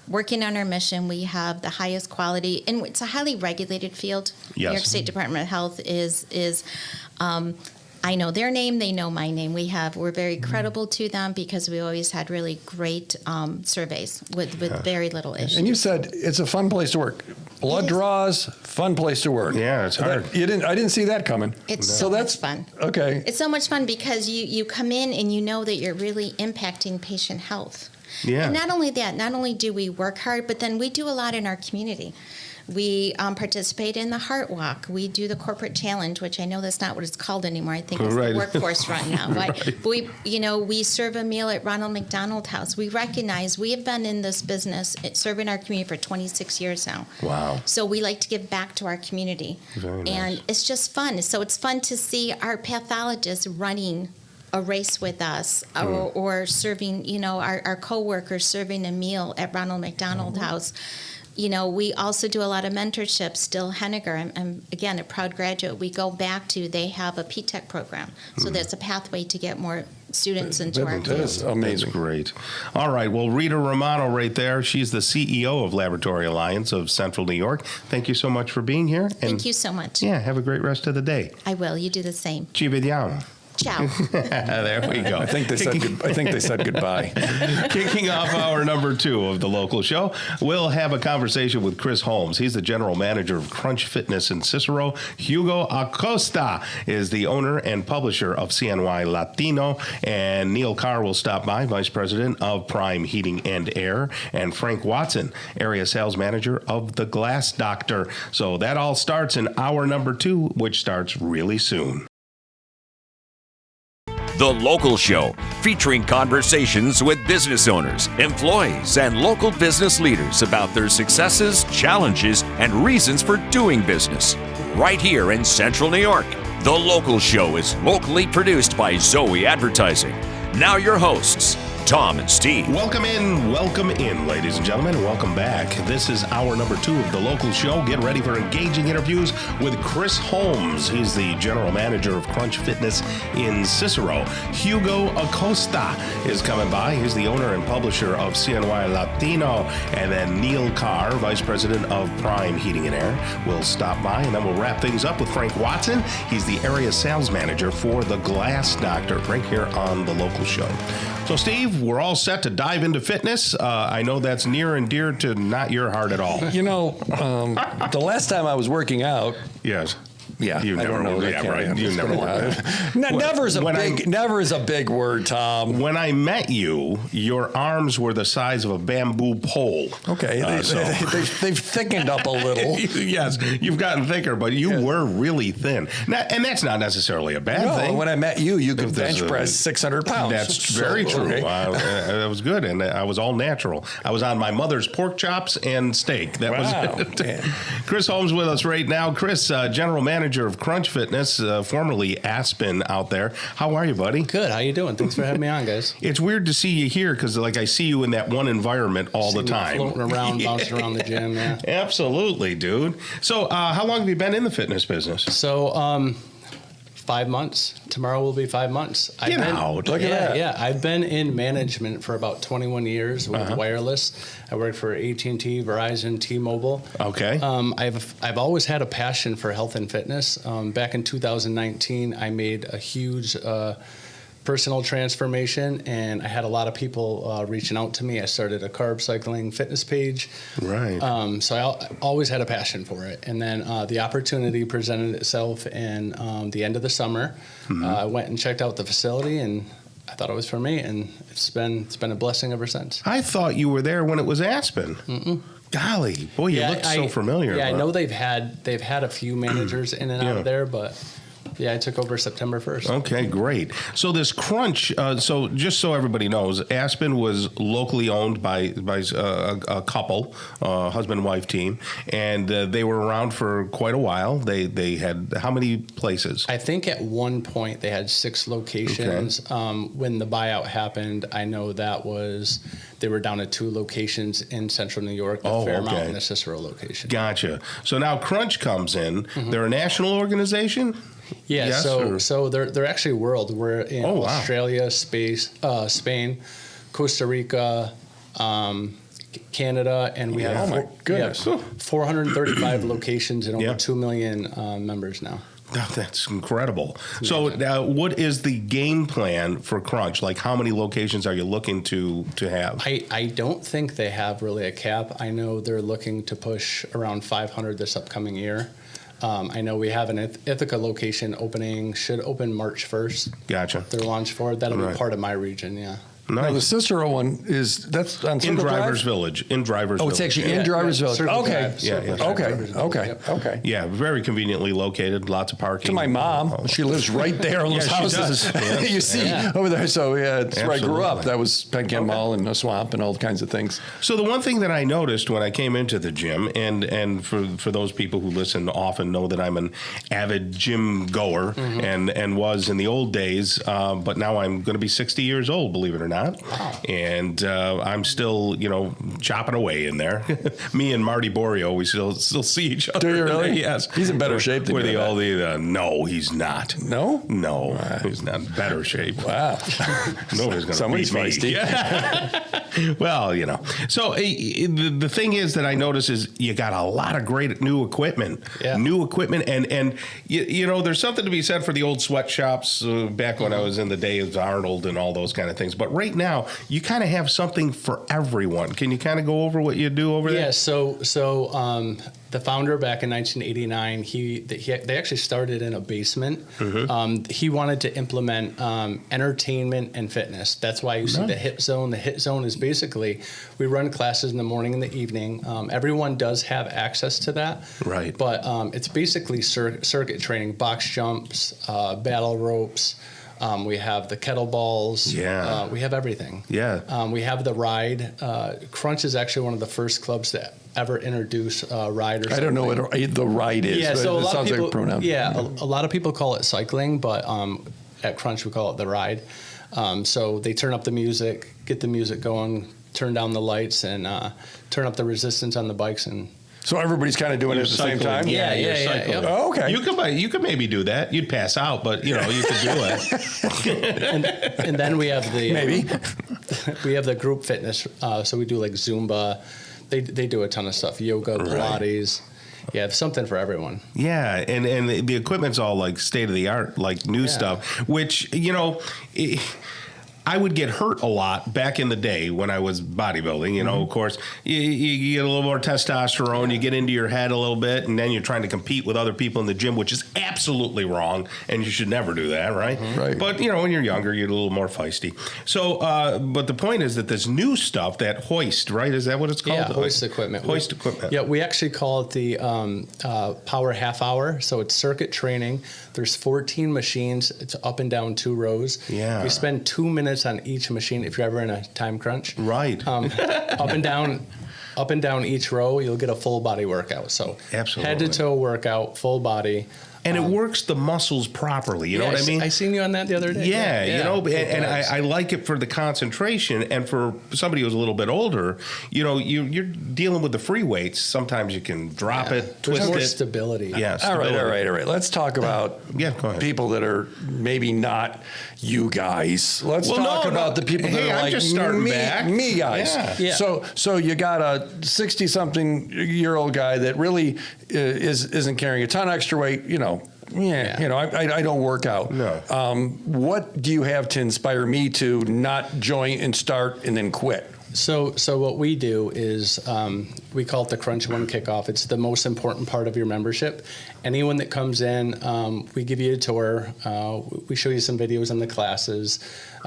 Working on our mission, we have the highest quality, and it's a highly regulated field. Yes. New York State Department of Health is I know their name, they know my name. We're very credible to them because we always had really great surveys with very little issues. And you said it's a fun place to work. Blood It is. draws, fun place to work. Yeah, it's hard. I didn't see that coming. It's so so that's much fun. Okay. It's so much fun because you come in and you know that you're really impacting patient health. Yeah. And not only that, not only do we work hard, but then we do a lot in our community. We participate in the Heart Walk. We do the Corporate Challenge, which I know that's not what it's called anymore. I think it's Right. the Workforce Run now. Right? Right. But we serve a meal at Ronald McDonald House. We recognize we have been in this business serving our community for 26 years now. Wow. So we like to give back to our community. Very nice. And it's just fun. So it's fun to see our pathologists running a race with us, or serving, our coworkers serving a meal at Ronald McDonald House. We also do a lot of mentorship. Still Henniger, I'm again a proud graduate. We go back to, they have a P-Tech program. So that's a pathway to get more students into our That is field. amazing. That's great. All right. Well, Rita Romano right there. She's the CEO of Laboratory Alliance of Central New York. Thank you so much for being here. And Thank you so much. Yeah, have a great rest of the day. I will. You do the same. Ci vediamo. Ciao. There we go. I think they said goodbye. Kicking off hour number 2 of the local show, we'll have a conversation with Chris Holmes. He's the general manager of Crunch Fitness in Cicero. Hugo Acosta is the owner and publisher of CNY Latino. And Neil Carr will stop by, vice president of Prime Heating and Air. And Frank Watson, area sales manager of The Glass Doctor. So that all starts in hour number 2, which starts really soon. The Local Show, featuring conversations with business owners, employees, and local business leaders about their successes, challenges, and reasons for doing business. Right here in Central New York. The Local Show is locally produced by Zoey Advertising. Now your hosts, Tom and Steve. Welcome in, ladies and gentlemen, and welcome back. This is hour number 2 of the local show. Get ready for engaging interviews with Chris Holmes. He's the general manager of Crunch Fitness in Cicero. Hugo Acosta is coming by. He's the owner and publisher of CNY Latino. And then Neil Carr, vice president of Prime Heating and Air, will stop by. And then we'll wrap things up with Frank Watson. He's the area sales manager for the Glass Doctor right here on the local show. So, Steve, we're all set to dive into fitness. I know that's near and dear to not your heart at all. You know, the last time I was working out. Yes. Yeah, you I never don't know. Will. Yeah, right. You never will. Never is a big word, Tom. When I met you, your arms were the size of a bamboo pole. Okay, they've thickened up a little. Yes, you've gotten thicker, but you were really thin. And that's not necessarily a bad thing. When I met you, you could bench press 600 pounds. That's very true. Okay. That was good, and I was all natural. I was on my mother's pork chops and steak. That was it. Yeah. Chris Holmes with us right now. Chris, general manager of Crunch Fitness, formerly Aspen out there. How are you, buddy? Good. How you doing? Thanks for having me on, guys. It's weird to see you here because, like, I see you in that one environment all the time. Floating around, bouncing around the gym, yeah. Absolutely, dude. So, how long have you been in the fitness business? So, 5 months. Tomorrow will be 5 months. Get out. Look at that. Yeah, I've been in management for about 21 years with wireless. I worked for AT&T, Verizon, T-Mobile. Okay. I've always had a passion for health and fitness. Back in 2019, I made a huge personal transformation, and I had a lot of people reaching out to me. I started a carb cycling fitness page. Right. So I always had a passion for it. And then the opportunity presented itself in the end of the summer. I went and checked out the facility, and I thought it was for me, and it's been a blessing ever since. I thought you were there when it was Aspen. Mm-mm. Golly, boy, you look so familiar. Yeah, I know they've had a few managers in and out of there, but yeah, I took over September 1st. Okay, great. So this Crunch, so just so everybody knows, Aspen was locally owned by a couple, husband and wife team, and they were around for quite a while. They had how many places? I think at one point they had 6 locations. Okay. When the buyout happened, I know they were down at 2 locations in Central New York, the Fairmount and the Cicero location. Gotcha. So now Crunch comes in. They're a national organization? Yeah, yes, so they're actually world. We're in Australia, Spain, Costa Rica, Canada, and we have 435 locations and over 2 million members now. Oh, that's incredible. So what is the game plan for Crunch? Like, how many locations are you looking to have? I don't think they have really a cap. I know they're looking to push around 500 this upcoming year. I know we have an Ithaca location should open March 1st. Gotcha. Their launch for it. That'll be part of my region, yeah. Nice. Now, the Cicero one that's on in Drivers Village. In Drivers Village. Oh, it's actually in Drivers Village. Okay. Okay. Yeah, very conveniently located. Lots of parking. To my mom, she lives right there in those houses. You see over there. So it's where I grew up. That was Penn Can Mall and a swamp and all kinds of things. So the one thing that I noticed when I came into the gym, and for those people who listen often know that I'm an avid gym goer and was in the old days, but now I'm going to be 60 years old, believe it or not. Wow. And I'm still, chopping away in there. Me and Marty Borio, we still see each other. Do you really? Yes. He's in better shape than you. No, he's not. No? No, he's not in better shape. Wow. Nobody's going to beat me. Feisty. Well, So the thing is that I notice is you got a lot of great new equipment. Yeah. New equipment. And there's something to be said for the old sweatshops back when I was in the day of Arnold and all those kind of things. But right now, you kind of have something for everyone. Can you kind of go over what you do over there? Yeah, so the founder back in 1989, they actually started in a basement. He wanted to implement entertainment and fitness. That's why you see the HIT zone. The HIT zone is basically, we run classes in the morning and the evening. Everyone does have access to that. Right. But it's basically circuit training, box jumps, battle ropes. We have the kettlebells. Yeah. We have everything. Yeah. We have the ride. Crunch is actually one of the first clubs that ever introduced ride. I don't know what the ride is. Yeah, but so it sounds like a pronoun. Yeah, a lot of people call it cycling, but at Crunch we call it the ride. So they turn up the music, get the music going, turn down the lights, and turn up the resistance on the bikes. And So everybody's kind of doing it at the same time? Yeah. Oh, okay. You could maybe do that. You'd pass out, but you could do it. and then we have the Maybe. we have the group fitness. So we do like Zumba. They do a ton of stuff. Yoga, Pilates. Yeah, something for everyone. Yeah, and the equipment's all like state of the art, like new stuff, which I would get hurt a lot back in the day when I was bodybuilding. Of course, you get a little more testosterone, you get into your head a little bit, and then you're trying to compete with other people in the gym, which is absolutely wrong, and you should never do that, right? Right. But, when you're younger, you're a little more feisty. So, but the point is that this new stuff, that hoist, right? Is that what it's called? Yeah, hoist equipment. Hoist equipment. Yeah, we actually call it the power half hour. So it's circuit training. There's 14 machines. It's up and down 2 rows. Yeah. We spend 2 minutes on each machine if you're ever in a time crunch. Right. Up and down each row, you'll get a full body workout. So Absolutely. head to toe workout, full body. And it works the muscles properly. You know what I mean? I seen you on that the other day. Yeah, and I like it for the concentration. And for somebody who's a little bit older, you're dealing with the free weights. Sometimes you can drop it, twist There's more it. stability. Yeah, All right. Let's talk about go ahead. people that are maybe not you guys. Let's talk about the people that Hey, are I'm like just starting back. me guys. Yeah. So you got a 60-something-year-old guy that really isn't carrying a ton of extra weight. I don't work out. No. What do you have to inspire me to not join and start and then quit? So what we do is we call it the Crunch One Kickoff. It's the most important part of your membership. Anyone that comes in, we give you a tour. We show you some videos in the classes.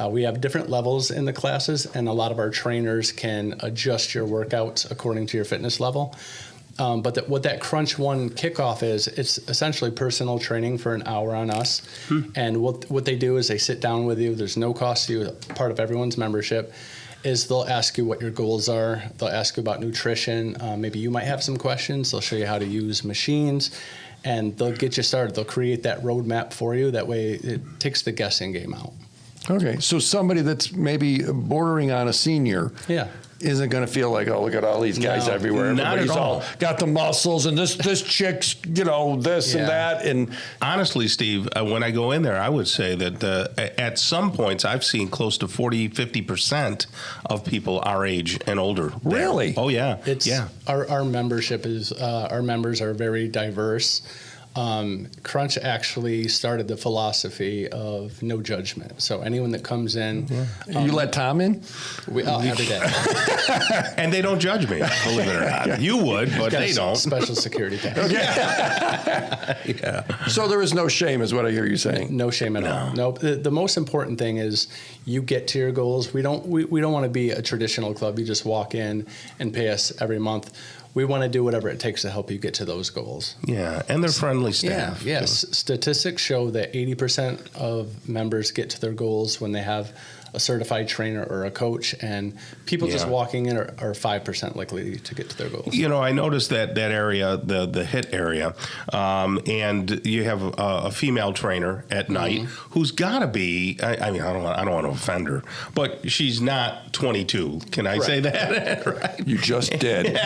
We have different levels in the classes, and a lot of our trainers can adjust your workouts according to your fitness level. But what that Crunch One Kickoff is, it's essentially personal training for an hour on us. And what they do is they sit down with you. There's no cost to you, part of everyone's membership. Is they'll ask you what your goals are. They'll ask you about nutrition. Maybe you might have some questions. They'll show you how to use machines, and they'll get you started. They'll create that roadmap for you. That way it takes the guessing game out. Okay, so somebody that's maybe bordering on a senior isn't going to feel like, oh, look at all these guys everywhere. Not Everybody's at all. got the muscles, and this chick's, this and that. And honestly, Steve, when I go in there, I would say that at some points I've seen close to 40-50% of people our age and older. There. Really? Oh, yeah. Our membership is, our members are very diverse. Crunch actually started the philosophy of no judgment. So anyone that comes in, you let Tom in? Every day. And they don't judge me, believe it or not. You would, but they don't. Special security pass. Yeah. So there is no shame, is what I hear you saying. No shame at all. Nope. The most important thing is you get to your goals. We don't want to be a traditional club. You just walk in and pay us every month. We want to do whatever it takes to help you get to those goals. Yeah, and they're friendly staff. Yes. Statistics show that 80% of members get to their goals when they have a certified trainer or a coach, and people just walking in are 5% likely to get to their goals. I noticed that area, the HIT area, and you have a female trainer at night who's got to be. I don't want to offend her, but she's not 22. Can I say that? Right? You just did.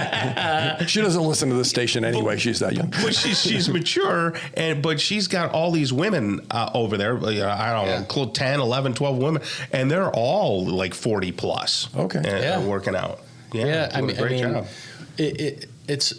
She doesn't listen to the station anyway. She's that young. But she's mature, but she's got all these women over there. I don't know, 10, 11, 12 women, and they're all like 40 plus. Okay. Working out. Great job. It's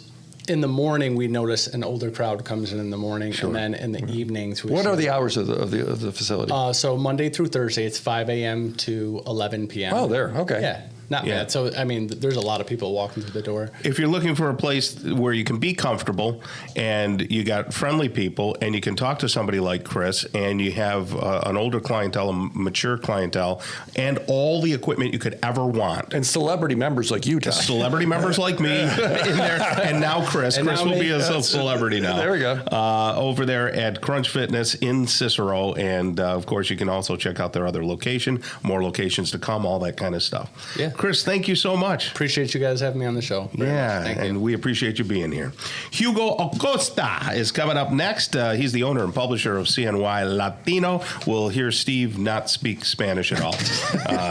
in the morning we notice an older crowd comes in the morning, and then in the evenings. What are the hours of the facility? So Monday through Thursday, it's 5 a.m. to 11 p.m. Oh, there. Okay. Yeah. Not bad. So, there's a lot of people walking through the door. If you're looking for a place where you can be comfortable and you got friendly people and you can talk to somebody like Chris and you have an older clientele, a mature clientele, and all the equipment you could ever want. And celebrity members like you, Tom. Celebrity members like me in there. And now Chris. And Chris now will me. be a celebrity now. There we go. Over there at Crunch Fitness in Cicero. And, of course, you can also check out their other location, more locations to come, all that kind of stuff. Yeah. Chris, thank you so much. Appreciate you guys having me on the show. Very much. Thank you. And we appreciate you being here. Hugo Acosta is coming up next. He's the owner and publisher of CNY Latino. We'll hear Steve not speak Spanish at all.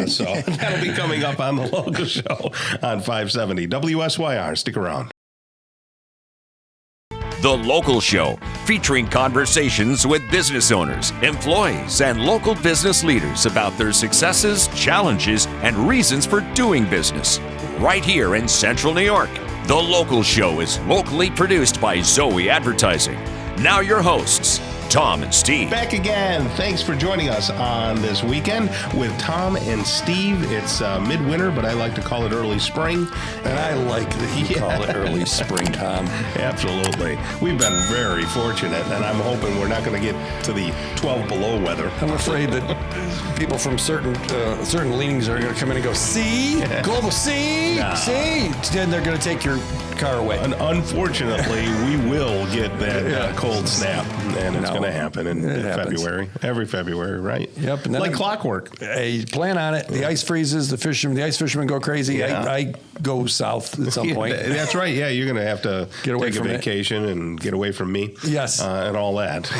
So that'll be coming up on the local show on 570 WSYR. Stick around. The Local Show, featuring conversations with business owners, employees, and local business leaders about their successes, challenges, and reasons for doing business. Right here in Central New York. The Local Show is locally produced by Zoey Advertising. Now your hosts, Tom and Steve. Back again. Thanks for joining us on this weekend with Tom and Steve. It's midwinter, but I like to call it early spring. And I like that you call it early spring, Tom. Absolutely. We've been very fortunate, and I'm hoping we're not going to get to the 12 below weather. I'm afraid that people from certain leanings are going to come in and go, see? Global, see? Nah. See? Then they're going to take your car away. And unfortunately, we will get that cold snap, and it's going to happen in February. Every February, right? Yep. And then like clockwork. Hey, plan on it. The ice freezes. The ice fishermen go crazy. Yeah. I go south at some point. That's right. Yeah, you're going to have to Get away take a from it. vacation and get away from me. Yes. And all that.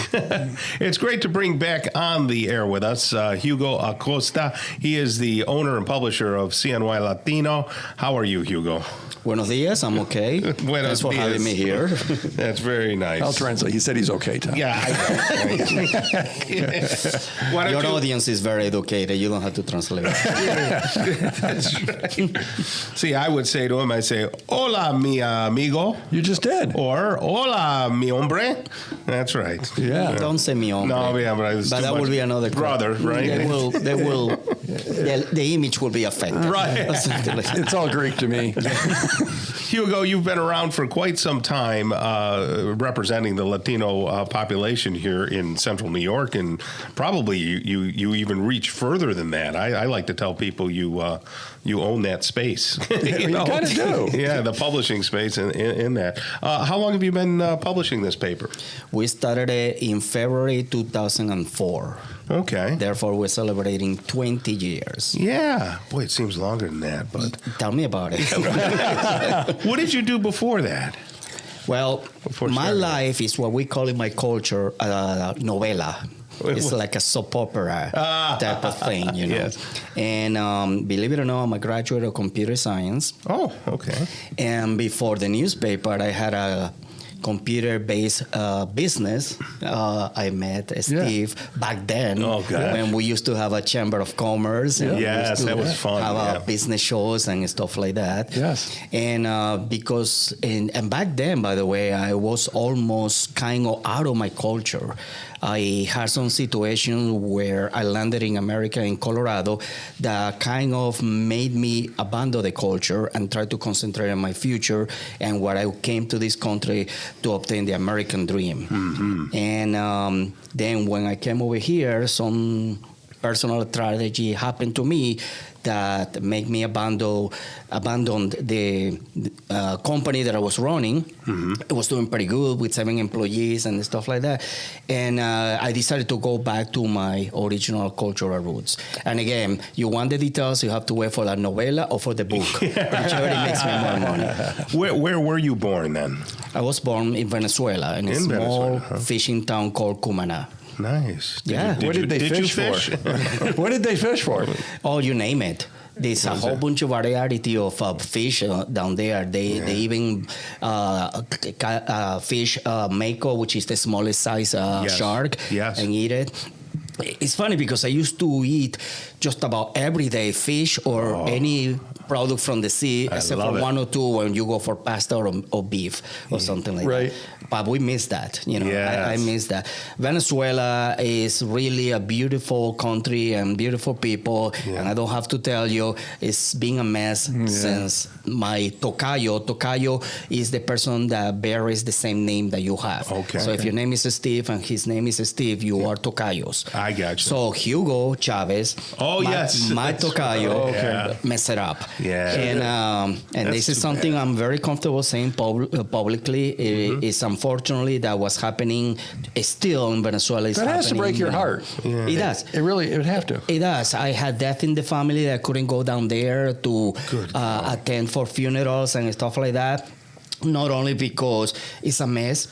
It's great to bring back on the air with us Hugo Acosta. He is the owner and publisher of CNY Latino. How are you, Hugo? Buenos dias, I'm okay. Buenos Thanks for dias. having me here. That's very nice. I'll translate. He said he's okay, Tom. Yeah, I know. Why don't Your you- audience is very educated. You don't have to translate. That's right. See, I would say to him, I say, hola, mi amigo. You just did. Or, hola, mi hombre. That's right. Yeah. Don't say mi hombre. No, yeah, but that will be another brother, right? The image will be affected. Right. It's all Greek to me. Hugo, you've been around for quite some time representing the Latino population here in Central New York, and probably you even reach further than that. I like to tell people you own that space. You kind of do. Yeah, the publishing space in that. How long have you been publishing this paper? We started it in February 2004. Okay. Therefore, we're celebrating 20 years. Yeah. Boy, it seems longer than that, but Tell me about it. what did you do before that? Well, Before my starting. life is what we call in my culture novela. It's like a soap opera type of thing, you know. Yes. And believe it or not, I'm a graduate of computer science. Oh, okay. And before the newspaper, I had a computer-based business. I met Steve back then when we used to have a chamber of commerce. And we Yes, used to that was fun, Have yeah. business shows and stuff like that. Yes. And because and back then, by the way, I was almost kind of out of my culture. I had some situations where I landed in America, in Colorado, that kind of made me abandon the culture and try to concentrate on my future and what I came to this country to obtain the American dream. Mm-hmm. And then when I came over here, some personal tragedy happened to me that made me abandon the company that I was running. Mm-hmm. It was doing pretty good with 7 employees and stuff like that. And I decided to go back to my original cultural roots. And again, you want the details, you have to wait for the novela or for the book, whichever makes me more money. Where were you born then? I was born in Venezuela, in a In small Venezuela, huh? fishing town called Cumana. Nice. Yeah. What did they fish for? What did they fish for? Oh, you name it. There's a whole bunch of variety of fish down there. They even fish mako, which is the smallest size shark, and eat it. It's funny because I used to eat just about every day fish or any product from the sea, except for 1 or 2 when you go for pasta or beef or something like that. But we miss that, you know. I miss that. Venezuela is really a beautiful country and beautiful people, and I don't have to tell you, it's been a mess since my tocayo is the person that bears the same name that you have. Okay. So if your name is Steve and his name is Steve, you are tocayos. I got you. So Hugo Chavez, my tocayo, messed it up. Yeah. And this is something I'm very comfortable saying publicly. It's unfortunately that was happening still in Venezuela. That has to break your heart. Yeah. It does. It would have to. It does. I had death in the family that I couldn't go down there to attend for funerals and stuff like that. Not only because it's a mess,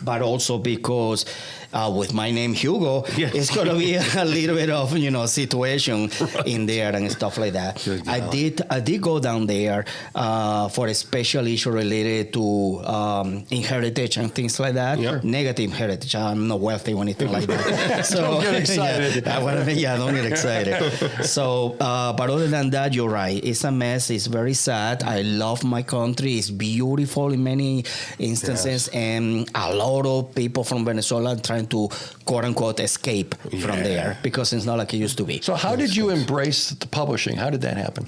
but also because with my name Hugo, it's going to be a little bit of situation in there and stuff like that. I did go down there for a special issue related to inheritance and things like that. Negative heritage. I'm not wealthy or anything like that. So don't get excited. Don't get excited. So, but other than that, you're right. It's a mess. It's very sad. I love my country. It's beautiful in many instances, and a lot of people from Venezuela trying to quote unquote escape from there because it's not like it used to be. So how did you embrace the publishing? How did that happen?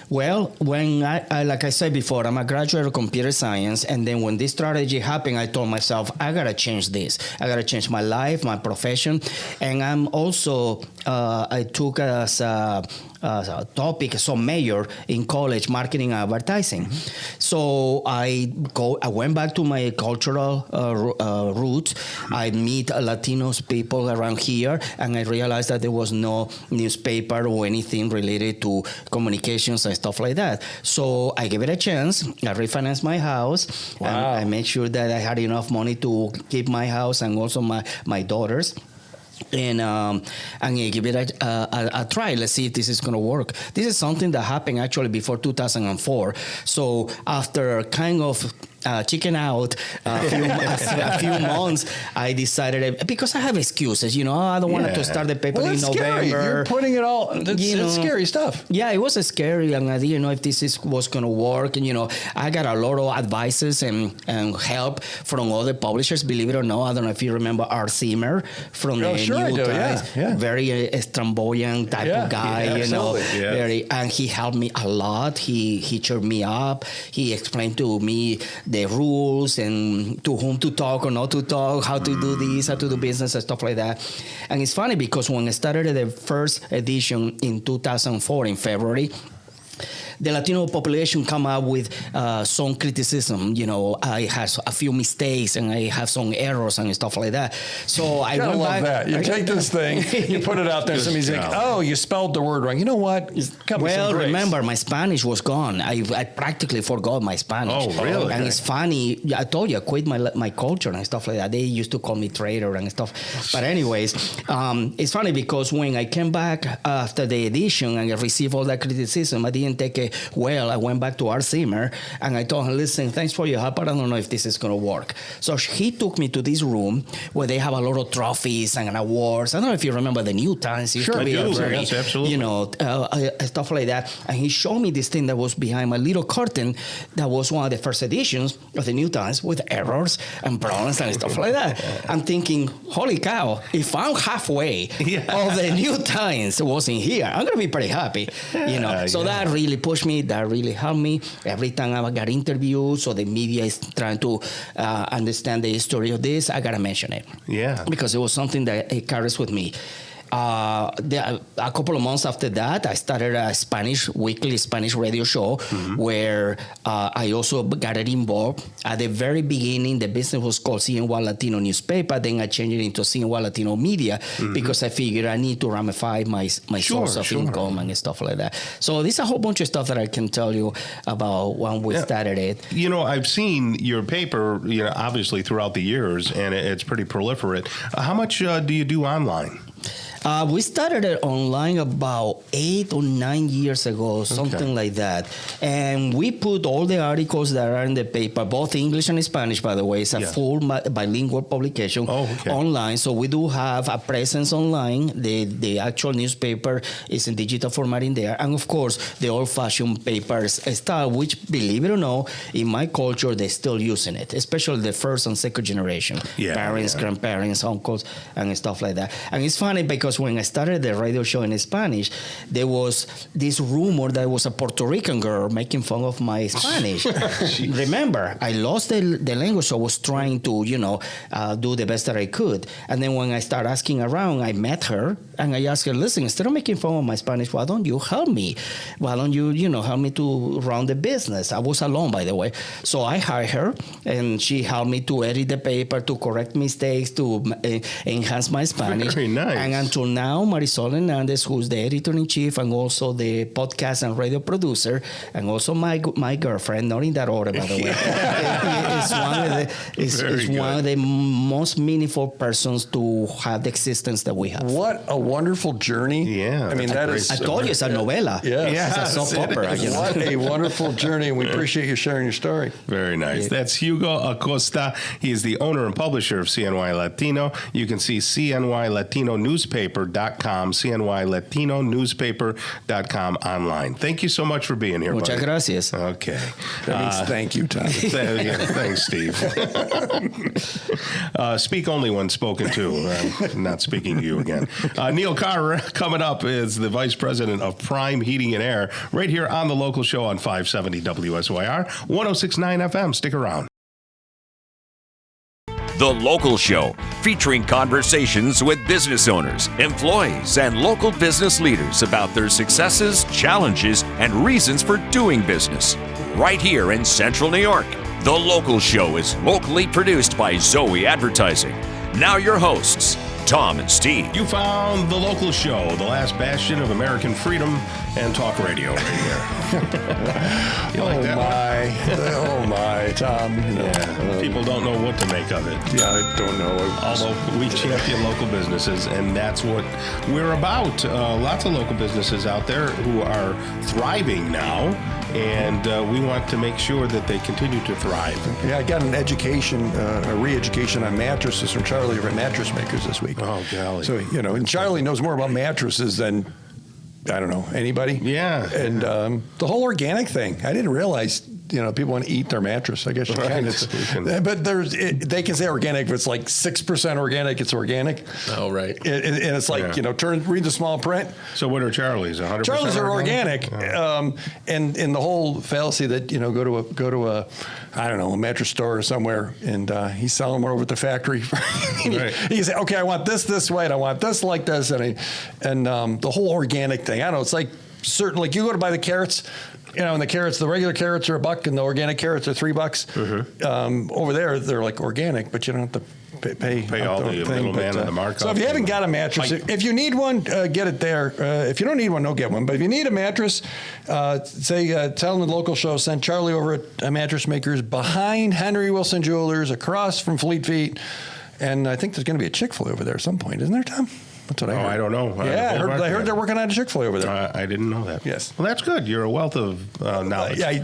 Well, when I like I said before, I'm a graduate of computer science, and then when this strategy happened, I told myself, I gotta change this. I gotta change my life, my profession, and I'm also I took as a topic, major in college, marketing and advertising. So I went back to my cultural roots. I meet Latinos people around here, and I realized that there was no newspaper or anything related to communications and stuff like that. So I gave it a chance. I refinanced my house. And I made sure that I had enough money to keep my house and also my daughters. And give it a try. Let's see if this is going to work. This is something that happened actually before 2004. So after kind of chicken out a few months, I decided, because I have excuses, I don't want to start the paper in November. Scary. You're putting it all, it's scary stuff. Yeah, it was scary, and I didn't know if this was going to work. And, I got a lot of advices and help from other publishers, believe it or not. I don't know if you remember Art Zimmer from the New Times. Very Stramboyan type of guy, and he helped me a lot. He cheered me up. He explained to me the rules and to whom to talk or not to talk, how to do this, how to do business and stuff like that. And it's funny because when I started the first edition in 2004 in February, the Latino population come up with some criticism. I had a few mistakes and I have some errors and stuff like that. So I went back. That. You take this thing, you put it out there, somebody's like, oh, you spelled the word wrong. You know what? Well, remember, my Spanish was gone. I practically forgot my Spanish. Oh, really? And it's funny. I told you, I quit my culture and stuff like that. They used to call me traitor and stuff. But anyways, it's funny because when I came back after the edition and I received all that criticism, I didn't take it well. I went back to Art Zimmer and I told him, listen, thanks for your help, but I don't know if this is going to work. So he took me to this room where they have a lot of trophies and awards. I don't know if you remember the New Times. It used to be yes, absolutely. Stuff like that. And he showed me this thing that was behind my little curtain that was one of the first editions of the New Times with errors and problems and stuff like that. I'm thinking, holy cow, if I'm halfway of the New Times was in here, I'm going to be pretty happy. So that really pushed me. That really helped me. Every time I got interviewed, so the media is trying to understand the history of this, I got to mention it. Yeah. Because it was something that it carries with me. A couple of months after that, I started a weekly Spanish radio show where I also got it involved. At the very beginning, the business was called CNY Latino newspaper. Then I changed it into CNY Latino media because I figured I need to ramify my source of income and stuff like that. So there's a whole bunch of stuff that I can tell you about when we started it. I've seen your paper, obviously throughout the years, and it's pretty proliferate. How much do you do online? We started it online about 8 or 9 years ago, something like that. And we put all the articles that are in the paper, both English and Spanish, by the way. It's a full bilingual publication online. So we do have a presence online. The actual newspaper is in digital format in there. And, of course, the old-fashioned papers style, which, believe it or not, in my culture, they're still using it, especially the first and second generation. Parents, grandparents, uncles, and stuff like that. And it's funny funny because when I started the radio show in Spanish, there was this rumor that it was a Puerto Rican girl making fun of my Spanish. Remember, I lost the language, so I was trying to, do the best that I could. And then when I started asking around, I met her and I asked her, listen, instead of making fun of my Spanish, why don't you help me? Why don't you, help me to run the business? I was alone, by the way. So I hired her, and she helped me to edit the paper, to correct mistakes, to enhance my Spanish. Very nice. And until now, Marisol Hernandez, who's the editor-in-chief and also the podcast and radio producer, and also my girlfriend, not in that order, by the way, is one of the most meaningful persons to have the existence that we have. What a wonderful journey. Yeah. I mean, that is... I told you, it's a novela. Yes. It's a soap opera. What a wonderful journey, and we appreciate you sharing your story. Very nice. Yeah. That's Hugo Acosta. He is the owner and publisher of CNY Latino. You can see CNYLatinoNewspaper.com, CNYLatinoNewspaper.com online. Thank you so much for being here, Muchas buddy. gracias. Okay. That means thank you, Tom. Thanks, Steve. Speak only when spoken to. I'm not speaking to you again. Neil Carr coming up is the Vice President of Prime Heating and Air right here on the local show on 570 WSYR, 106.9 FM. Stick around. The Local Show, featuring conversations with business owners, employees, and local business leaders about their successes, challenges, and reasons for doing business. Right here in Central New York. The Local Show is locally produced by Zoey Advertising. Now your hosts, Tom and Steve. You found The Local Show, the last bastion of American freedom and talk radio right here. You like that Oh my, Tom. People don't know what to make of it. Yeah, I don't know. Although we champion local businesses, and that's what we're about. Lots of local businesses out there who are thriving now, and we want to make sure that they continue to thrive. Yeah, I got an education, a re-education on mattresses from Charlie over at Mattress Makers this week. Oh, golly. So, and Charlie knows more about mattresses than, I don't know, anybody. Yeah. And the whole organic thing, I didn't realize, people want to eat their mattress. I guess you Right. kind of. But they can say organic, but it's like 6% organic, it's organic. Oh, right. And it's like, read the small print. So what are Charlie's? 100% Charlie's are organic, and the whole fallacy that go to a I don't know, a mattress store or somewhere, and he's selling one over at the factory. Right. He say, okay, I want this way, and I want this like this, and the whole organic thing. I don't know. It's like certain, like you go to buy the carrots. And the regular carrots are $1, and the organic carrots are $3. Mm-hmm. Over there, they're like organic, but you don't have to pay all the middleman and the markup. So if you haven't got a mattress, if you need one, get it there. If you don't need one, don't get one. But if you need a mattress, tell them the Local Show sent Charlie over at Mattress Makers behind Henry Wilson Jewelers, across from Fleet Feet. And I think there's going to be a Chick-fil-A over there at some point, isn't there, Tom? That's what I heard. I don't know. Yeah, I heard they're working on a Chick-fil-A over there. I didn't know that. Yes. Well, that's good. You're a wealth of knowledge. Yeah, I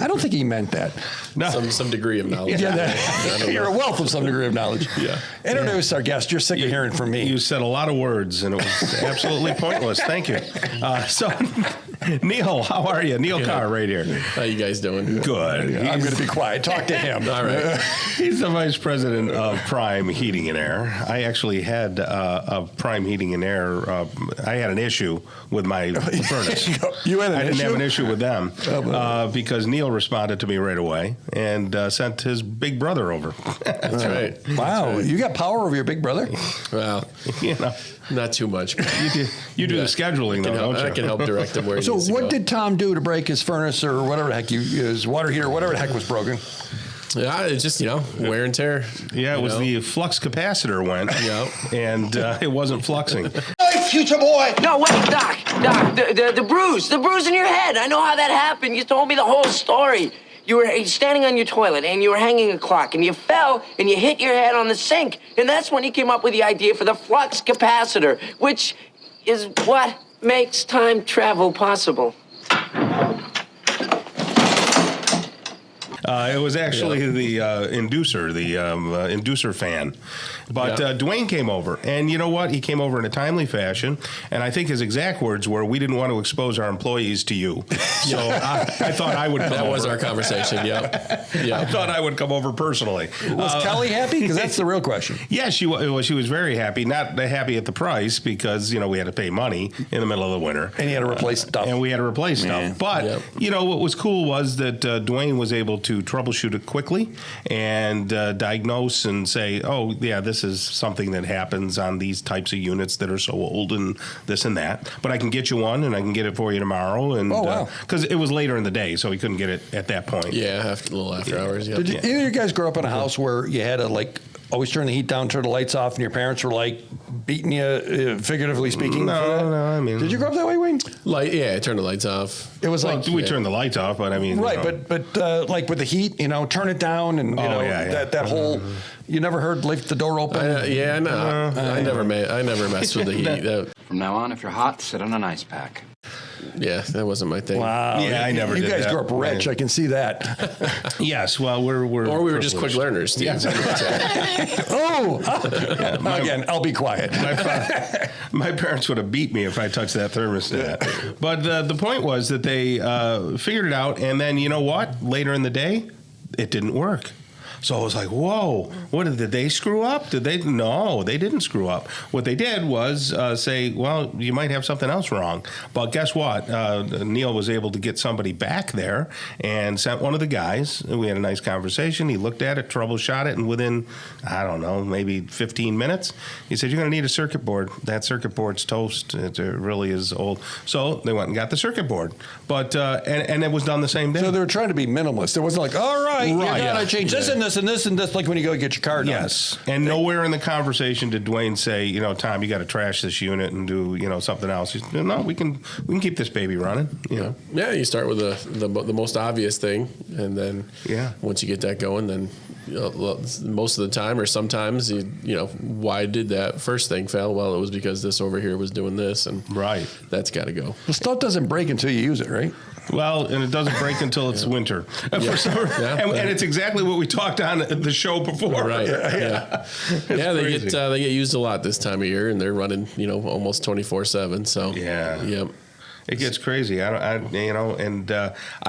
don't think he meant that. No. Some degree of knowledge. Yeah, you're a wealth of some degree of knowledge. Yeah. Introduce our guest. You're sick of hearing from me. You said a lot of words, and it was absolutely pointless. Thank you. So, Neil, how are you? Neil Carr, right here. How you guys doing? Good. I'm going to be quiet. Talk to him. All right. He's the vice president of Prime Heating and Air. I actually had a Prime Heating and Air. I had an issue with my furnace. You had an issue? I didn't have an issue with them because Neil responded to me right away and sent his big brother over. That's right. Wow. That's right. You got power over your big brother? Well, not too much. You do the scheduling, though, don't you? I can help direct him where he So needs to what go. did Tom do to break his furnace or whatever the heck, his water heater, whatever the heck was broken? Yeah, it's just, wear and tear. Yeah, it was the flux capacitor went, and it wasn't fluxing. Hey, future boy! No, wait, Doc, the bruise in your head. I know how that happened. You told me the whole story. You were standing on your toilet, and you were hanging a clock, and you fell, and you hit your head on the sink. And that's when you came up with the idea for the flux capacitor, which is what makes time travel possible. It was actually the inducer fan. But Dwayne came over, and you know what? He came over in a timely fashion, and I think his exact words were, "We didn't want to expose our employees to you." So I thought I would come over. That was our conversation, yep. I thought I would come over personally. Was Kelly happy? Because that's the real question. Yeah, she was very happy. Not happy at the price because, we had to pay money in the middle of the winter. And you had to replace stuff. And we had to replace stuff. But, what was cool was that Dwayne was able to troubleshoot it quickly and diagnose and say, oh, yeah, this is something that happens on these types of units that are so old and this and that. But I can get you one, and I can get it for you tomorrow. And because it was later in the day, so he couldn't get it at that point. Yeah, a little after hours. Did either of you guys grow up in a house where you had to always turn the heat down, turn the lights off, and your parents were beating you, figuratively speaking? No. I mean, did you grow up that way, Wayne? Turn the lights off. It was we turned the lights off, but I mean, right. But with the heat, turn it down, and that whole. You never heard lift the door open? I never messed with the heat. From now on, if you're hot, sit on an ice pack. Yeah, that wasn't my thing. Wow. Yeah, I never did that. You guys grew up rich. I can see that. Yes, well, we're or we were just quick learners, Steve. Again, I'll be quiet. My parents would have beat me if I touched that thermostat. But the point was that they figured it out, and then you know what? Later in the day, it didn't work. So I was like, whoa, did they screw up? No, they didn't screw up. What they did was say, well, you might have something else wrong. But guess what? Neil was able to get somebody back there and sent one of the guys. We had a nice conversation. He looked at it, troubleshot it, and within, I don't know, maybe 15 minutes, he said, you're going to need a circuit board. That circuit board's toast. It really is old. So they went and got the circuit board. But and it was done the same day. So they were trying to be minimalist. It wasn't like, all right, you got to change this and this and this and this, like when you go get your car done. Yes. And nowhere in the conversation did Dwayne say, Tom, you got to trash this unit and do, something else. He said, no, we can keep this baby running. Yeah, you start with the most obvious thing, and then once you get that going, then most of the time or sometimes why did that first thing fail? Well, it was because this over here was doing this, and that's got to go. The stuff doesn't break until you use it, right? Well, and it doesn't break until it's winter. And it's exactly what we talked on the show before. Right. They get used a lot this time of year, and they're running almost 24/7. So It gets crazy. I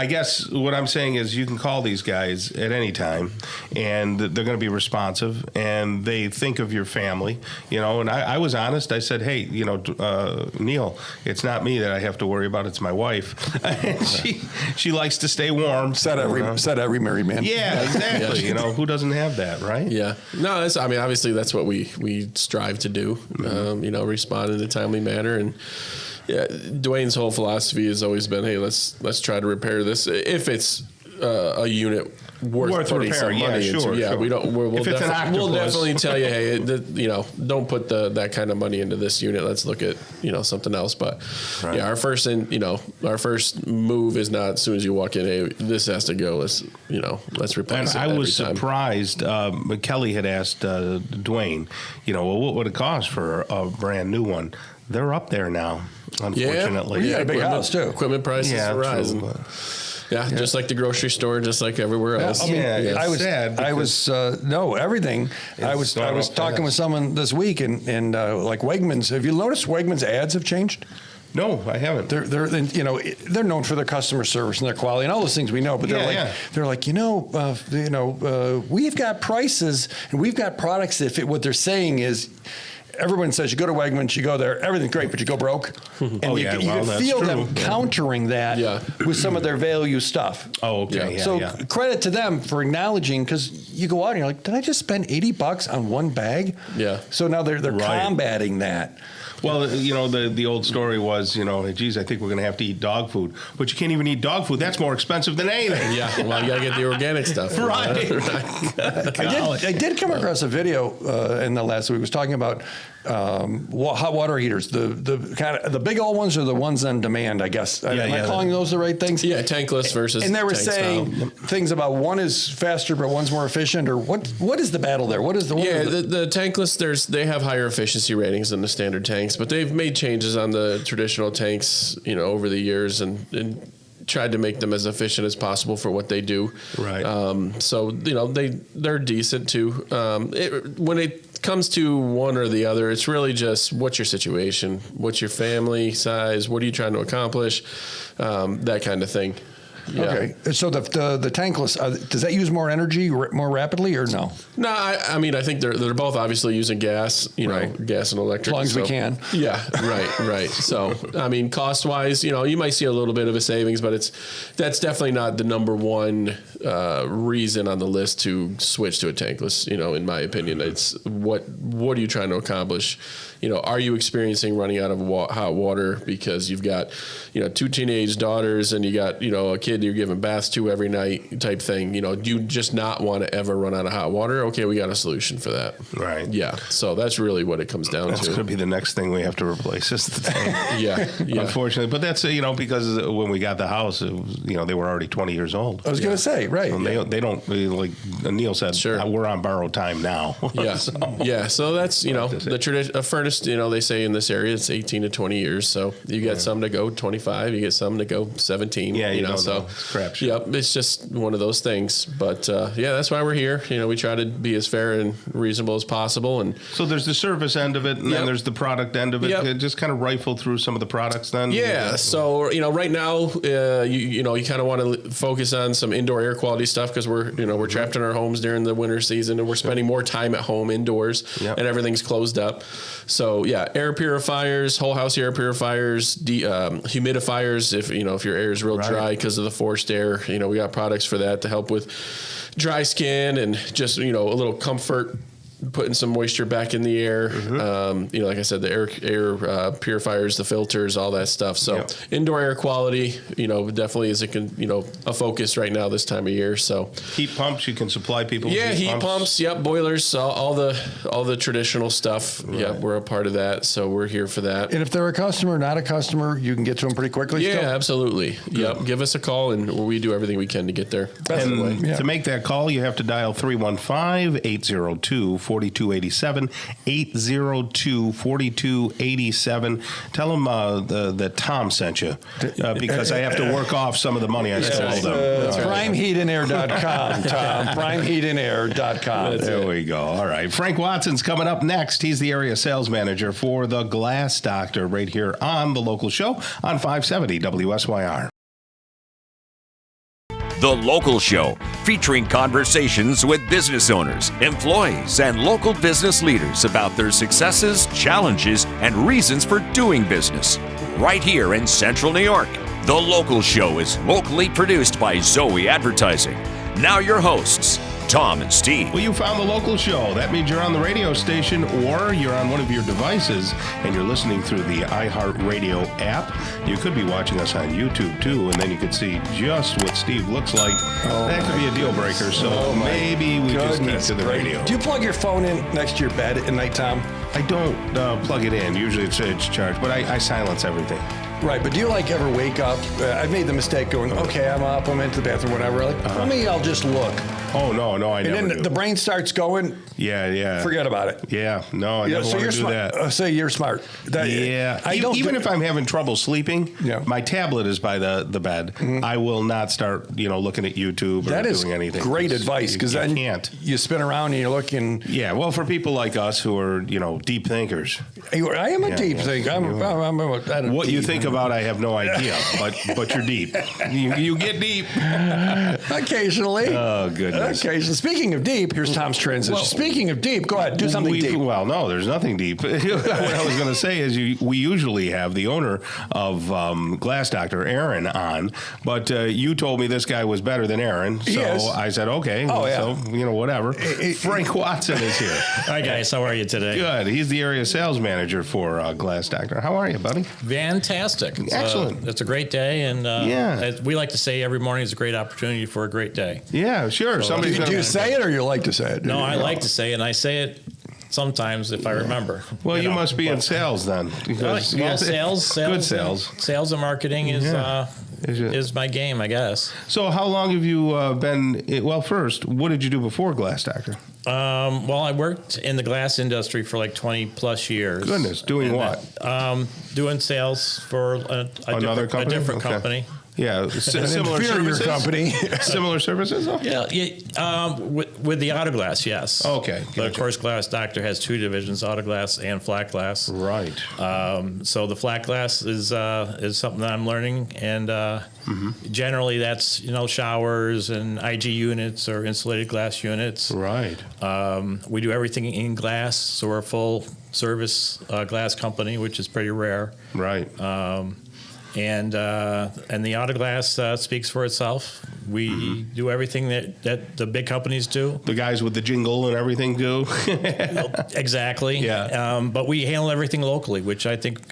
guess what I'm saying is you can call these guys at any time, and they're going to be responsive, and they think of your family, And I was honest. I said, hey, Neil, it's not me that I have to worry about. It's my wife. And she likes to stay warm. Said every married man. Yeah, exactly. Who doesn't have that, right? Yeah. No, obviously that's what we strive to do. Respond in a timely manner. And Dwayne's whole philosophy has always been, hey, let's try to repair this if it's a unit worth putting repairing. Some money into. Sure. We'll definitely tell you, hey, don't put that kind of money into this unit. Let's look at something else. But our first move is not as soon as you walk in, hey, this has to go. Let's replace it. And I was surprised. Kelly had asked Dwayne, what would it cost for a brand new one? They're up there now, unfortunately. You got a big house too. Equipment prices are rising. Just like the grocery store, just like everywhere else. Everything. I was talking with someone this week, and like Wegmans. Have you noticed Wegmans ads have changed? No, I haven't. They're known for their customer service and their quality and all those things we know. But they're like, we've got prices and we've got products that fit. What they're saying is, everyone says you go to Wegmans, you go there, everything's great, but you go broke. And you can feel them countering that with some of their value stuff. Oh, okay. Credit to them for acknowledging, because you go out and you're like, did I just spend $80 on one bag? Yeah. So now they're combating that. Well, the old story was, geez, I think we're going to have to eat dog food. But you can't even eat dog food. That's more expensive than anything. Yeah, well, you got to get the organic stuff. Right. I did come across a video in the last week. It was talking about hot water heaters. The kind of the big old ones are the ones on demand, I guess. Am I calling those the right things? Yeah, tankless versus. And they were tank saying style. Things about one is faster, but one's more efficient. Or what is the battle there? What is the one? Yeah, the tankless. They have higher efficiency ratings than the standard tanks, but they've made changes on the traditional tanks, over the years, and tried to make them as efficient as possible for what they do. Right. So they're decent too. When it comes to one or the other, it's really just what's your situation, what's your family size, what are you trying to accomplish, that kind of thing. Yeah. Okay, so the tankless, does that use more energy more rapidly or no? No, I mean, I think they're both obviously using gas, gas and electric. As long as we can. Yeah, right. So, I mean, cost-wise, you might see a little bit of a savings, but that's definitely not the number one reason on the list to switch to a tankless, in my opinion. It's what are you trying to accomplish? Are you experiencing running out of hot water because you've got, 2 teenage daughters and you got, a kid you're giving baths to every night type thing? Do you just not want to ever run out of hot water? Okay, we got a solution for that. Right. Yeah. So that's really what it comes down to. That's going to be the next thing we have to replace is the tank. Yeah. Unfortunately, but that's because when we got the house, it was, they were already 20 years old. I was going to say, right. So they don't like Neil said. Sure. We're on borrowed time now. Yeah. So that's the tradition. A furnace, they say in this area it's 18 to 20 years. So you get some to go 25, you get some to go 17. Yeah, so it's crap shit. Yep, it's just one of those things. But that's why we're here. We try to be as fair and reasonable as possible. And so there's the service end of it, and then there's the product end of it. Yep. Just kind of rifle through some of the products then. Yeah. So right now, you kind of want to focus on some indoor air quality stuff because we're trapped in our homes during the winter season, and we're spending more time at home indoors, and everything's closed up. So air purifiers, whole house air purifiers, humidifiers. If your air is real dry because of the forced air, we got products for that to help with dry skin and just a little comfort. Putting some moisture back in the air, like I said, the air purifiers, the filters, all that stuff. So indoor air quality, definitely is a focus right now this time of year. So heat pumps, you can supply people. Yeah, with heat pumps. Yep, boilers, all the traditional stuff. Right. Yep, we're a part of that, so we're here for that. And if they're a customer, not a customer, you can get to them pretty quickly. Yeah, still? Absolutely. Yep, give us a call and we do everything we can to get there. And to make that call, you have to dial 315-802-4287, 802-4287. Tell them that Tom sent you because I have to work off some of the money I stole them. PrimeHeatandAir.com, Tom. PrimeHeatandAir.com. There we go. All right. Frank Watson's coming up next. He's the area sales manager for the Glass Doctor right here on the local show on 570 WSYR. The Local Show, featuring conversations with business owners, employees, and local business leaders about their successes, challenges, and reasons for doing business. Right here in Central New York. The Local Show is locally produced by Zoey Advertising. Now your hosts, Tom and Steve. Well, you found the Local Show. That means you're on the radio station or you're on one of your devices and you're listening through the iHeartRadio app. You could be watching us on YouTube too, and then you could see just what Steve looks like. That could be a deal breaker, so maybe we just keep to the radio. Do you plug your phone in next to your bed at night, Tom? I don't plug it in. Usually it's charged, but I silence everything. Right, but do you ever wake up? I've made the mistake going, okay, I'm up, I'm into the bathroom, whatever. I'll just look. Oh, no, I never do. And then the brain starts going. Yeah. Forget about it. Yeah, no, I never want to do that. So you're smart. Even if I'm having trouble sleeping, my tablet is by the bed. Mm-hmm. I will not start, looking at YouTube or doing anything. That is great advice because then you spin around and you're looking. Yeah, well, for people like us who are, deep thinkers. I am a deep thinker. I'm what you think about, I have no idea, but you're deep. You get deep. Occasionally. Oh, goodness. Occasionally. Speaking of deep, here's Tom's transition. Speaking of deep, go ahead, do something deep. Well, no, there's nothing deep. What I was going to say is we usually have the owner of Glass Doctor, Aaron, on, but you told me this guy was better than Aaron, so I said, okay, so, whatever. Frank Watson is here. Hi, guys. How are you today? Good. He's the area sales manager for Glass Doctor. How are you, buddy? Fantastic. Excellent. It's a great day, and as we like to say, every morning is a great opportunity for a great day. Yeah, sure. So, do you say it or you like to say it? No, I like to say it, and I say it sometimes if I remember. Well, you must be in sales then. Sales. Good sales. Sales and marketing is my game, I guess. So how long have you been, well, first, what did you do before Glass Doctor? Well, I worked in the glass industry for like 20 plus years. Goodness, doing what? Doing sales for a different company. Yeah, similar inferior services. company. Similar services. Though? With the auto glass, yes. Okay, But gotcha. of course, Glass Doctor has two divisions: auto glass and flat glass. Right. So the flat glass is something that I'm learning, and generally that's showers and IG units or insulated glass units. Right. We do everything in glass, so we're a full service glass company, which is pretty rare. Right. And the auto glass speaks for itself. We do everything that the big companies do. The guys with the jingle and everything do. Exactly. Yeah. But we handle everything locally, which I think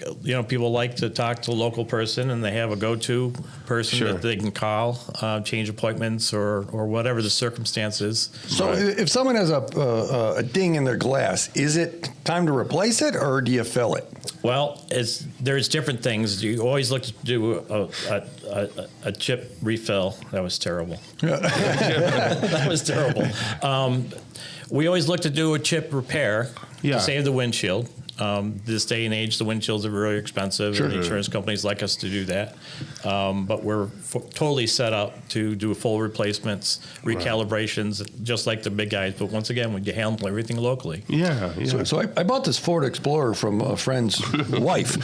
people like to talk to a local person, and they have a go-to person that they can call, change appointments or whatever the circumstances. So if someone has a ding in their glass, is it time to replace it, or do you fill it? Well, there's different things. You always look to do a chip refill. That was terrible. That was terrible. We always look to do a chip repair to save the windshield. This day and age, the windshields are very expensive, and insurance companies like us to do that. But we're totally set up to do full replacements, recalibrations, just like the big guys. But once again, we handle everything locally. Yeah. So I bought this Ford Explorer from a friend's wife,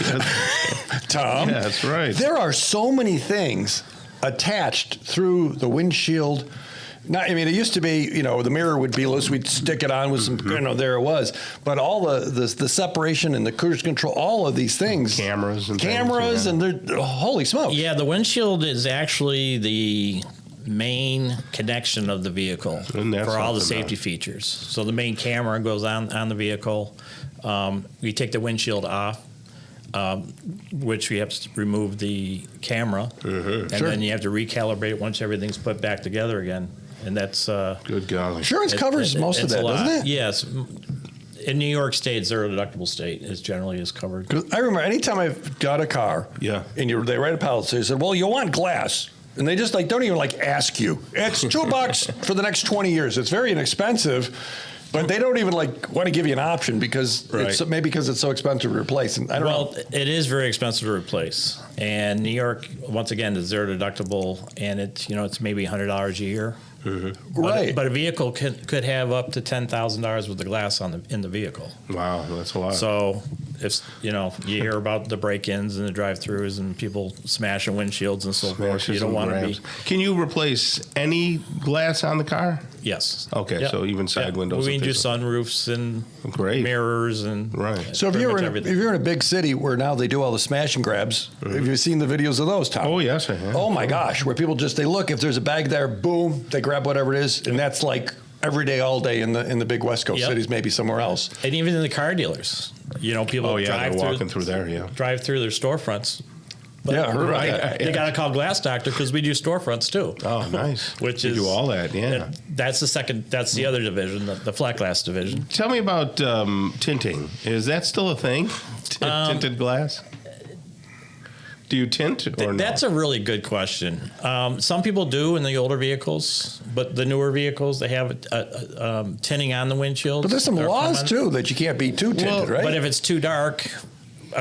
Tom. Yeah, that's right. There are so many things attached through the windshield. It used to be, the mirror would be loose. We'd stick it on with some, there it was. But all the separation and the cruise control, all of these things. Cameras, and they're, holy smoke. Yeah, the windshield is actually the main connection of the vehicle for all the safety features. So the main camera goes on the vehicle. We take the windshield off. Which we have to remove the camera, and then you have to recalibrate it once everything's put back together again. And that's good golly. Insurance covers most of that, doesn't it? Yes. In New York State, zero deductible state generally is covered. I remember anytime I've got a car, and they write a policy, they said, "Well, you want glass." And they just don't even ask you. It's $2 for the next 20 years. It's very inexpensive. But they don't even want to give you an option because it's so expensive to replace. And I don't know. It is very expensive to replace. And New York, once again, is zero deductible, and it's maybe $100 a year. Right. But a vehicle could have up to $10,000 worth of glass in the vehicle. Wow, that's a lot. So if you hear about the break-ins and the drive-throughs and people smashing windshields and so forth, you don't want to be. Can you replace any glass on the car? Yes. Okay, so even side windows. We can do sunroofs and mirrors and So if you're in a big city where now they do all the smash and grabs, have you seen the videos of those, Tom? Oh yes, I have. Oh my gosh, where people they look, if there's a bag there, boom, they grab whatever it is, and that's every day, all day in the big West Coast cities, maybe somewhere else. And even in the car dealers, people drive walking through there, drive through their storefronts. But I heard about that. They got to call Glass Doctor because we do storefronts too. Oh, nice. Which you is do all that, yeah. That's the other division, the flat glass division. Tell me about tinting. Is that still a thing? Tinted glass? Do you tint or not? That's a really good question. Some people do in the older vehicles, but the newer vehicles, they have tinting on the windshield. But there's some laws too that you can't be too tinted, right? But if it's too dark,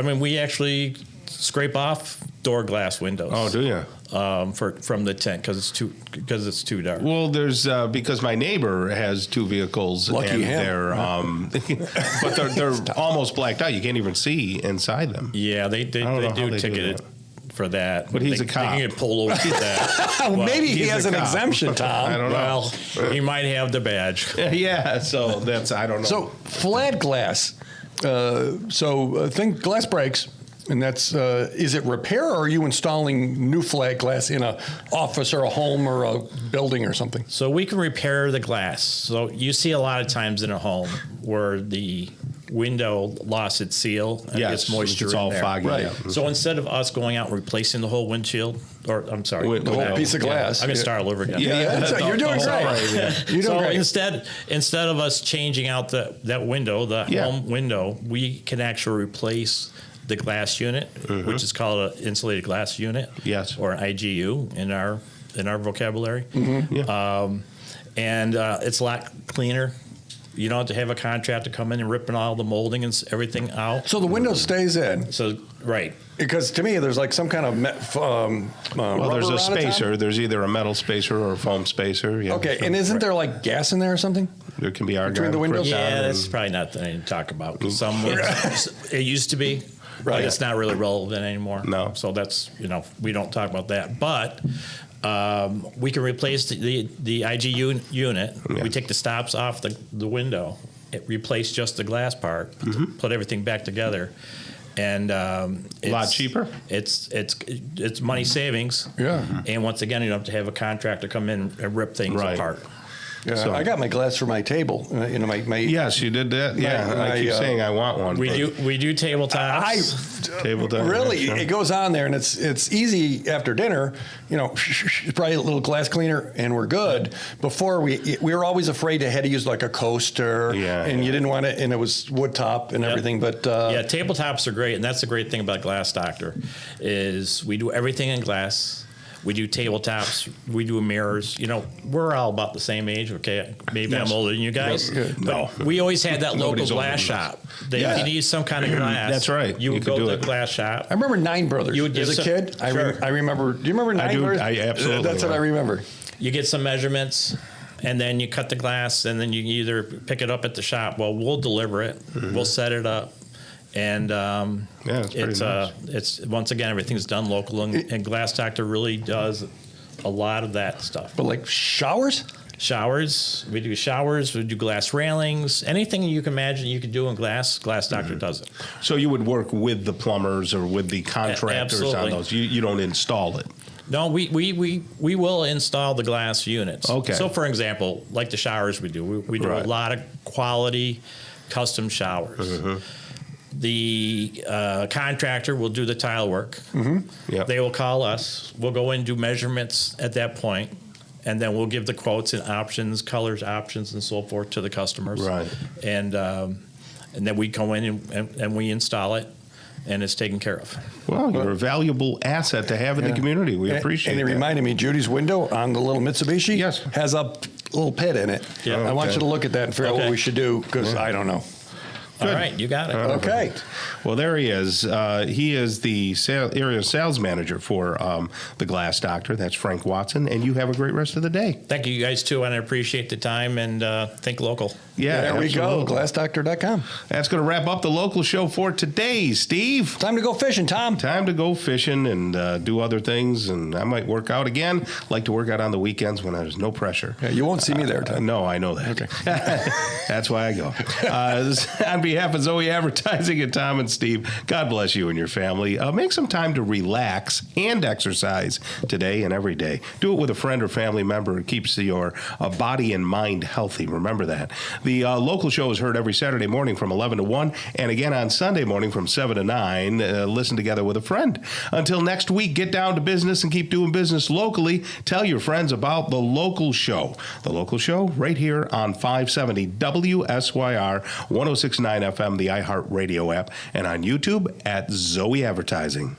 we actually scrape off door glass windows. Oh, do you? From the tint because it's too dark. Well, there's because my neighbor has two vehicles. Lucky him. But they're almost blacked out. You can't even see inside them. Yeah, they do ticket it for that. But he's a cop. They can get pulled over for that. Well, maybe he has an exemption, Tom. I don't know. Well, he might have the badge. Yeah, so I don't know. So flat glass. Think glass breaks. And that's, is it repair, or are you installing new flat glass in an office or a home or a building or something? So we can repair the glass. So you see a lot of times in a home where the window lost its seal and gets moisture it's all in there. foggy. Right. Yeah. So instead of us going out and replacing the whole windshield, or I'm sorry, The whole piece of glass. I'm going to start all over again. You're doing great. You're doing great. Instead of us changing out that window, the home window, we can actually replace the glass unit, which is called an insulated glass unit, or an IGU in our vocabulary. And it's a lot cleaner You don't have to have a contractor come in and ripping all the molding and everything out. So the window stays in. So, right. Because to me, there's like some kind of well, there's a spacer. There's either a metal spacer or a foam spacer. Yeah. Okay, and isn't there like gas in there or something? There can be argon between the windows. Yeah, that's probably not the thing to talk about. 'Cause it used to be. Right. But it's not really relevant anymore. No. So that's, we don't talk about that. But we can replace the IG unit. Yeah. We take the stops off the window, replace just the glass part, put everything back together. And it's a lot cheaper. It's money savings. Yeah. And once again, you don't have to have a contractor come in and rip things apart. Yeah, So- I got my glass for my table. My Yes, you did that. Yeah, I keep saying I want one. We do tabletops. Tabletop. Really, yeah, sure. it goes on there, and it's easy after dinner. Probably a little glass cleaner, and we're good. Before we were always afraid had to use like a coaster, and you didn't want it, and it was wood top and everything. But yeah, tabletops are great, and that's the great thing about Glass Doctor is we do everything in glass. We do tabletops. We do mirrors. We're all about the same age. Okay, maybe I'm older than you guys. No, we always had that local Nobody's glass older than shop. If you need some kind of glass, That's right. You would could go do to it. the glass shop. I remember Nine Brothers. You would give as a kid. Sure. I remember. Do you remember Nine I do. Brothers? I absolutely. That's what I remember. You get some measurements, and then you cut the glass, and then you either pick it up at the shop. Well, we'll deliver it. We'll set it up. And it's nice. It's once again, everything's done local, and Glass Doctor really does a lot of that stuff. But like showers? Showers. We do showers. We do glass railings. Anything you can imagine you could do in glass, Glass Doctor does it. So you would work with the plumbers or with the contractors on those. You don't install it. No, we will install the glass units. Okay. So, for example, like the showers we do, we do a lot of quality custom showers. The contractor will do the tile work. Yep. They will call us. We'll go in and do measurements at that point, and then we'll give the quotes and options, colors, options, and so forth to the customers. Right. And then we go in and we install it, and it's taken care of. Well, you're a valuable asset to have in the community. We appreciate it. And it reminded me, Judy's window on the little Mitsubishi has a little pit in it. Yeah. I want you to look at that and figure out what we should do, because I don't know. All right, you got it. Okay. Well, there he is. He is the area sales manager for the Glass Doctor. That's Frank Watson, and you have a great rest of the day. Thank you guys, too, and I appreciate the time, and think local. Yeah, there we go, glassdoctor.com. That's going to wrap up the local show for today, Steve. Time to go fishing, Tom. Time to go fishing and do other things, and I might work out again. Like to work out on the weekends when there's no pressure. Yeah, you won't see me there, Tom. No, I know that. Okay. That's why I go. On behalf of Zoey Advertising and Tom and Steve, God bless you and your family. Make some time to relax and exercise today and every day. Do it with a friend or family member. It keeps your body and mind healthy. Remember that. The local show is heard every Saturday morning from 11 to 1 and again on Sunday morning from 7 to 9. Listen together with a friend. Until next week, get down to business and keep doing business locally. Tell your friends about the local show. The local show right here on 570 WSYR 106.9 FM, the iHeartRadio app, and on YouTube at Zoey Advertising.